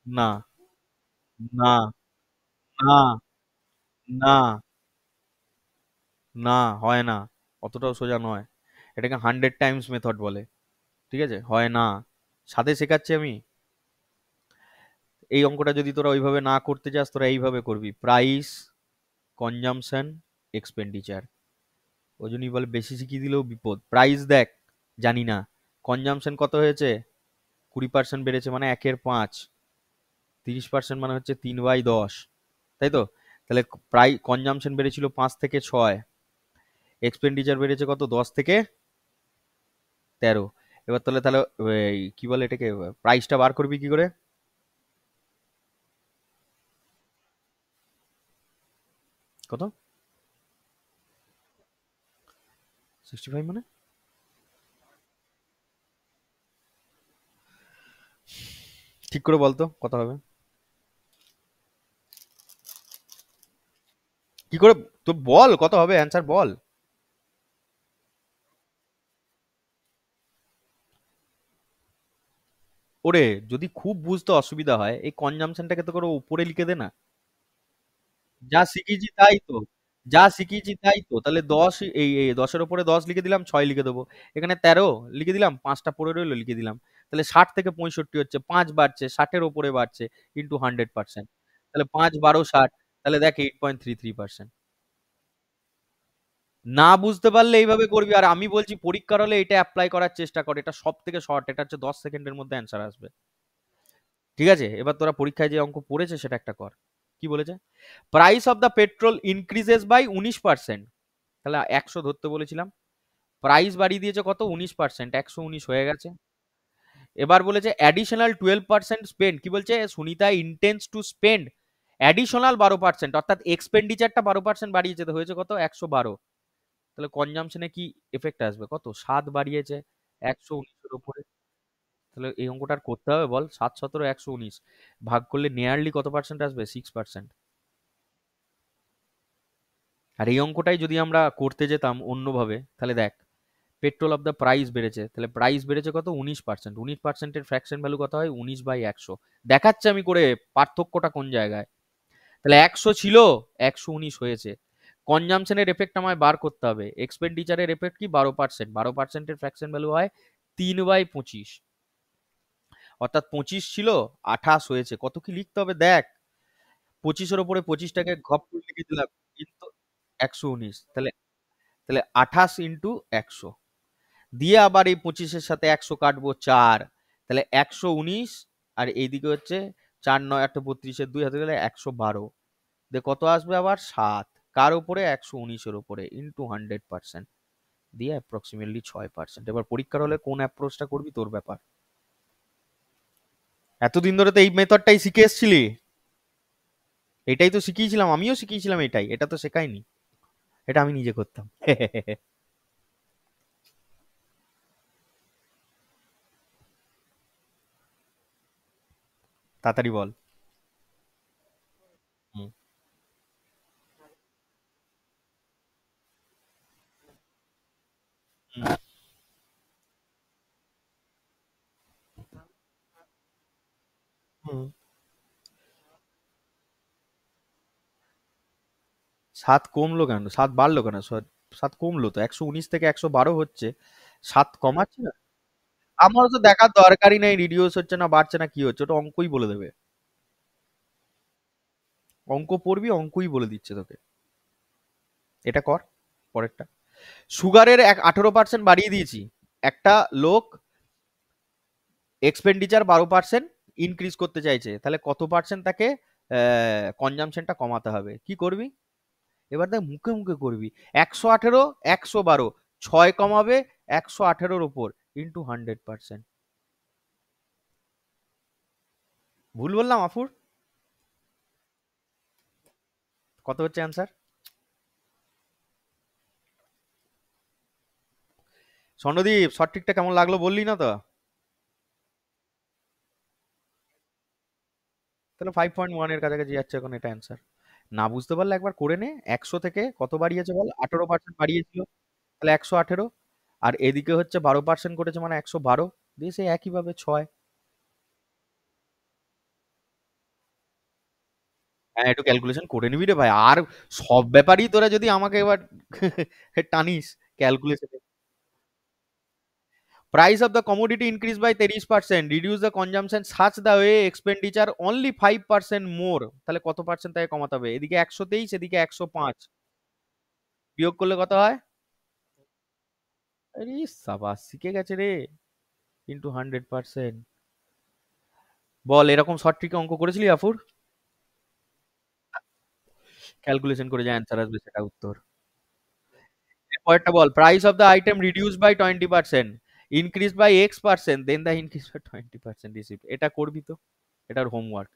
না, না, না, না, না, হয় না, অতটাও সোজা নয়, এটাকে 100 টাইমস মেথড বলে। ঠিক আছে, হয় না, সাথে শেখাচ্ছি আমি। এই অঙ্কটা যদি তোরা ওইভাবে না করতে চাস, তোরা এইভাবে করবি, প্রাইস, কনজামশন, এক্সপেন্ডিচার। ওই জন্যই বলে বেশি শিখিয়ে দিলেও বিপদ। প্রাইস দেখ, জানি না, কনজামশন কত হয়েছে, 20% বেড়েছে মানে 1/5, 30% মানে হচ্ছে 3/10, তাই তো? তাহলে প্রায় কনজামশন বেড়েছিল 5 থেকে 6, এক্সপেন্ডিচার বেড়েছে কত, 10 থেকে 13। এবার তাহলে তাহলে কি বলে এটাকে, প্রাইসটা বার করবি কি করে, কত, 65 মানে, ঠিক করে বলতো কত হবে? কি করে? তো বল কত হবে, অ্যান্সার বল। ওরে, যদি খুব বুঝতে অসুবিধা হয় এই কনজামশনটাকে তো করে উপরে লিখে দে না। যা শিখিয়েছি তাই তো, যা শিখিয়েছি তাই তো। তাহলে 10, এই 10-এর উপরে 10 লিখে দিলাম, 6 লিখে দেবো। এখানে 13 লিখে দিলাম, 5টা পড়ে রইলো লিখে দিলাম। তাহলে 60 থেকে 65 হচ্ছে, 5 বাড়ছে, 60-এর উপরে বাড়ছে, ইন্টু 100%। তাহলে 5, 12, 60। তাহলে দেখ 8.33%। না বুঝতে পারলে এইভাবে করবি। আর আমি বলছি পরীক্ষার হলে এটা অ্যাপ্লাই করার চেষ্টা কর, এটা সব থেকে শর্ট, এটা হচ্ছে 10 সেকেন্ডের মধ্যে অ্যান্সার আসবে। ঠিক আছে, এবার তোরা পরীক্ষায় যে অঙ্ক পড়েছে সেটা একটা কর। কি বলেছে? Price of the petrol increases by 19%। তাহলে 100 ধরতে বলেছিলাম, প্রাইস বাড়িয়ে দিয়েছে কত, 19%, 119 হয়ে গেছে। এবার বলেছে অ্যাডিশনাল 12% স্পেন্ড, কি বলছে, Sunita intense to spend additional 12%, অর্থাৎ এক্সপেন্ডিচারটা 12% বাড়িয়েছে, তো হয়েছে কত, 112। তাহলে কনজামশনে কি এফেক্ট আসবে, কত, 7 বাড়িয়েছে 119-এর উপরে। তাহলে এই অঙ্কটা আর করতে হবে বল, 7, 17, 119 ভাগ করলে নিয়ারলি কত পার্সেন্ট আসবে, 6%। আর এই অঙ্কটাই যদি আমরা করতে যেতাম অন্যভাবে, তাহলে দেখ, পেট্রোল অফ দ্য প্রাইস বেড়েছে, তাহলে প্রাইস বেড়েছে কত, 19%। 19%-এর ফ্র্যাকশন ভ্যালু কত হয়, 19/100। দেখাচ্ছে আমি করে পার্থক্যটা কোন জায়গায়। তাহলে 100 ছিল, 119 হয়েছে। কনজামশনের এফেক্ট আমায় বার করতে হবে। এক্সপেন্ডিচারের এফেক্ট কি, 12%। 12%-এর ফ্র্যাকশন ভ্যালু হয় 3/25। অর্থাৎ 25 ছিল, 28 হয়েছে। কত কি লিখতে হবে দেখ, 25-এর ওপরে 25টাকে ঘপ করে লিখে দিলাম, কিন্তু 119। তাহলে তাহলে 28 ইন্টু 100 দিয়ে আবার এই 25-এর সাথে 100 কাটবো, 4। তাহলে 119। আর এইদিকে হচ্ছে 4, 9, 8, 32-এর 2 হাতে গেলে 112। দিয়ে কত আসবে আবার, 7। কার উপরে, 119-এর উপরে, ইন্টু 100%, দিয়ে অ্যাপ্রক্সিমেটলি 6%। এবার পরীক্ষার হলে কোন অ্যাপ্রোচটা করবি তোর ব্যাপার। এতদিন ধরে তো এই মেথডটাই শিখে এসছিলি, এটাই তো শিখিয়েছিলাম, আমিও শিখিয়েছিলাম এটাই, এটা তো শেখায়নি, এটা আমি নিজে করতাম। তাড়াতাড়ি বল। হুম, হুম, হুম। 7 কমলো কেন, 7 বাড়লো কেন, 7 কমলো তো, 119 থেকে 112 হচ্ছে, 7 কমাচ্ছে না। আমারও তো দেখার দরকারই নেই রিডিউস হচ্ছে না বাড়ছে না কি হচ্ছে, ওটা অঙ্কই বলে দেবে। অঙ্ক পড়বি, অঙ্কই বলে দিচ্ছে তোকে। এটা কর, পরেরটা। সুগারের 18% বাড়িয়ে দিয়েছি, একটা লোক এক্সপেন্ডিচার 12% ইনক্রিজ করতে চাইছে, তাহলে কত পার্সেন্ট তাকে কনজামশনটা কমাতে হবে, কি করবি? এবার দেখ মুখে মুখে করবি। 118, 112, 6 কমাবে 118-র উপর, ইন্টু 100%। ভুল বললাম আফুর? কত হচ্ছে অ্যান্সার? স্বর্ণদীপ, সঠিকটা কেমন লাগলো বললি না তো? তাহলে 5.1 এর কাছাকাছি যাচ্ছে এখন, এটা অ্যান্সার। না বুঝতে পারলে একবার করে নে। 100 থেকে কত বাড়িয়েছে বল, 18% বাড়িয়েছিল, তাহলে 118। আর এদিকে হচ্ছে 12% করেছে মানে 112, দিয়ে সেই একইভাবে 6। হ্যাঁ, একটু ক্যালকুলেশন করে নিবি রে ভাই। আর সব ব্যাপারই তোরা যদি আমাকে এবার টানিস ক্যালকুলেশনে। Price of the commodity increase by 30%, reduce the consumption such the way expenditure only 5% more. তাহলে কত পার্সেন্ট তাকে কমাতে হবে, এদিকে 123, এদিকে 105, বিয়োগ করলে কত হয়? আরে সাবাস, শিখে গেছে রে, ইন্টু 100%। বল, এরকম শর্ট ট্রিকে অঙ্ক করেছিলি আফুর? ক্যালকুলেশন করে যা অ্যান্সার আসবে সেটা উত্তর। পরেরটা বল, price of the item reduce by 20%, increase by X%, then the increase by 20% receipt. এটা করবি তো, এটার হোমওয়ার্ক,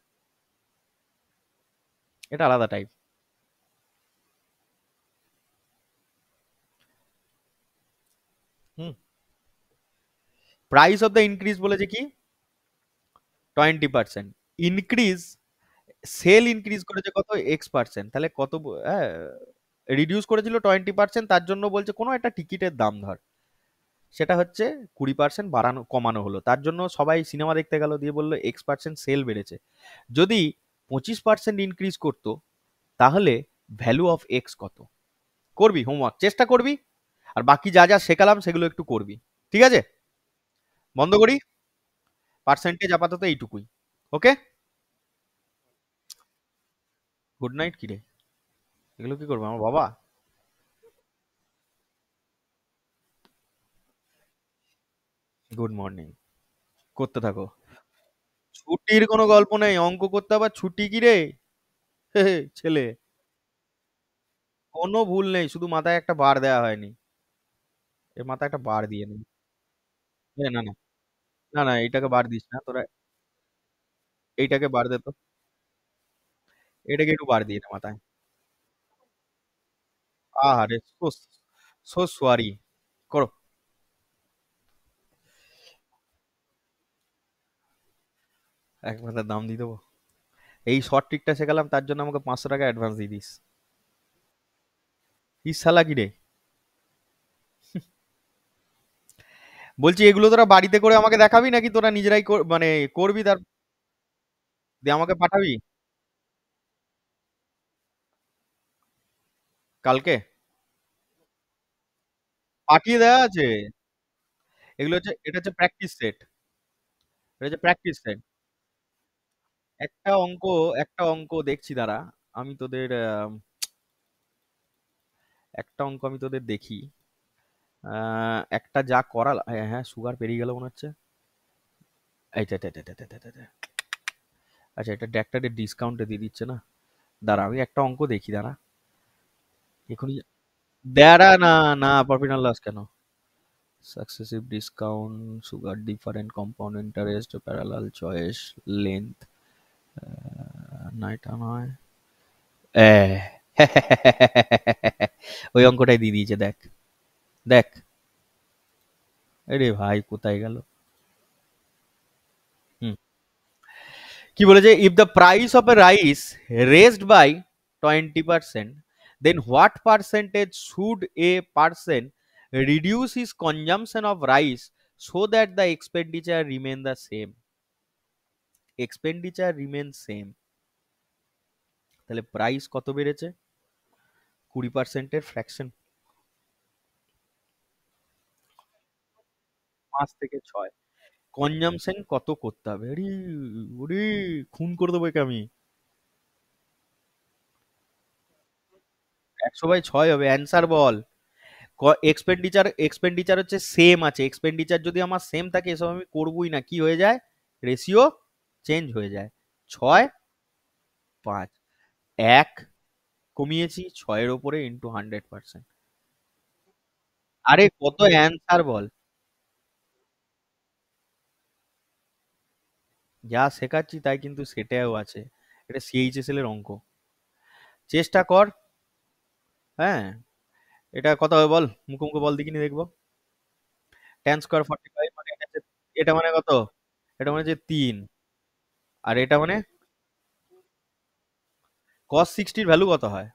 এটা আলাদা টাইপ। হুম। প্রাইস অফ দ্য ইনক্রিজ বলেছে কি, 20%। ইনক্রিজ, সেল ইনক্রিজ করেছে কত? X%। তাহলে কত হ্যাঁ, রিডিউস করেছিল 20%, তার জন্য বলছে কোনো একটা টিকিটের দাম ধর, সেটা হচ্ছে 20% বাড়ানো কমানো হলো, তার জন্য সবাই সিনেমা দেখতে গেল, দিয়ে বললো X% সেল বেড়েছে। যদি 25% ইনক্রিজ করতো, তাহলে ভ্যালু অফ এক্স কত? করবি হোমওয়ার্ক, চেষ্টা করবি, আর বাকি যা যা শেখালাম সেগুলো একটু করবি। ঠিক আছে, বন্ধ করি। পার্সেন্টেজ আপাতত এইটুকুই। ওকে, গুড নাইট। কি রে, এগুলো কি করবো আমার বাবা? গুড মর্নিং, করতে থাকো। ছুটির কোনো গল্প নেই, অঙ্ক করতে আবার ছুটি কি রে? হে হে, ছেলে, কোনো ভুল নেই, শুধু মাথায় একটা বার দেওয়া হয়নি। এর মাথায় একটা বার দিয়ে নেই। না না, না না, এইটাকে বার দিস না তোরা, এইটাকে বার দে তো, এটাকে একটু বার দিয়ে নে মাথায়। আহারে, সো সো সরি। করো। এক মাথার দাম দিয়ে দেবো। এই শর্ট ট্রিকটা শেখালাম, তার জন্য আমাকে 500 টাকা অ্যাডভান্স দিয়ে দিস। ইস শালা কি রে, বলছি এগুলো তোরা বাড়িতে করে আমাকে দেখাবি নাকি তোরা নিজেরাই মানে করবি, তার দিয়ে আমাকে পাঠাবি কালকে? পাঠিয়ে দেওয়া আছে। এগুলো হচ্ছে, এটা হচ্ছে প্র্যাকটিস সেট, এটা হচ্ছে প্র্যাকটিস সেট। একটা অঙ্ক, একটা অঙ্ক দেখছি দাঁড়া, আমি তোদের একটা অঙ্ক আমি তোদের দেখি। একটা যা করা, হ্যাঁ হ্যাঁ, সুগার পেরিয়ে গেল মনে হচ্ছে। এইটা এটা এটা এটা এটা এটা, এটা। আচ্ছা, এটা একটা ডিসকাউন্টে দিয়ে দিচ্ছে না, দাঁড়া আমি একটা অঙ্ক দেখি, দাঁড়া এখনই। দাঁড়া না, না প্রফিট অ্যান্ড লস কেন? Successive discount, sugar different compound interest, parallel choice, length, না এটা নয়। ওই অঙ্কটাই দিয়ে দিয়েছে, দেখ দেখ। আরে ভাই কোথায় গেল? হুম, কি বলেছে? If the price of a rice raised by 20%, then what percentage should a person reduce his consumption of rice so that the expenditure remain the same? Expenditure remain same, তাহলে প্রাইস কত বেড়েছে? 20%-এর ফ্র্যাকশন 5 থেকে 6। Consumption কত করতে হবে? আরে ওরে, খুন করে দেবো একে আমি। 100/6 হবে অ্যান্সার, বল। এক্সপেন্ডিচার, এক্সপেন্ডিচার হচ্ছে সেম আছে, এক্সপেন্ডিচার যদি আমার সেম থাকে এসব আমি করবই না, কি হয়ে যায়? রেশিও চেঞ্জ হয়ে যায়। 6, 5, 1 কমিয়েছি 6-এর ওপরে ইন্টু 100%। আরে কত অ্যান্সার বল? যা শেখাচ্ছি তাই কিন্তু সেটাও আছে, এটা সিএইচএসএল এর অঙ্ক, চেষ্টা কর। হ্যাঁ, এটা কত হবে বল, মুখে মুখে বল দেখিনি, দেখবো। tan স্কয়ার 45 মানে এটা মানে কত? এটা মানে যে 3, আর এটা মানে cos 60 এর ভ্যালু কত হয়?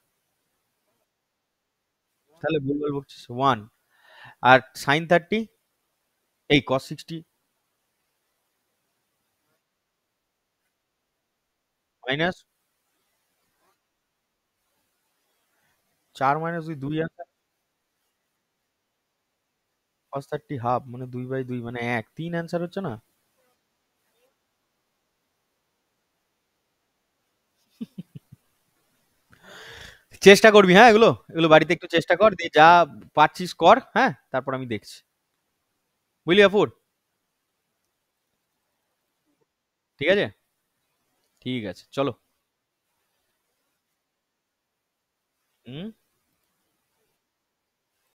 তাহলে ভুলভাল বকছিস, 1। আর sin 30, এই cos 60 মাইনাস 4 মাইনাস 2, 2 আছে। cos 30 হাফ মানে 2/2 মানে 1, 3 অ্যান্সার হচ্ছে না। চেষ্টা করবি, হ্যাঁ, এগুলো এগুলো বাড়িতে একটু চেষ্টা কর, দিয়ে যা পারছিস কর, হ্যাঁ, তারপর আমি দেখছি। বুঝলি আফুর? ঠিক আছে, ঠিক আছে, চলো। হুম।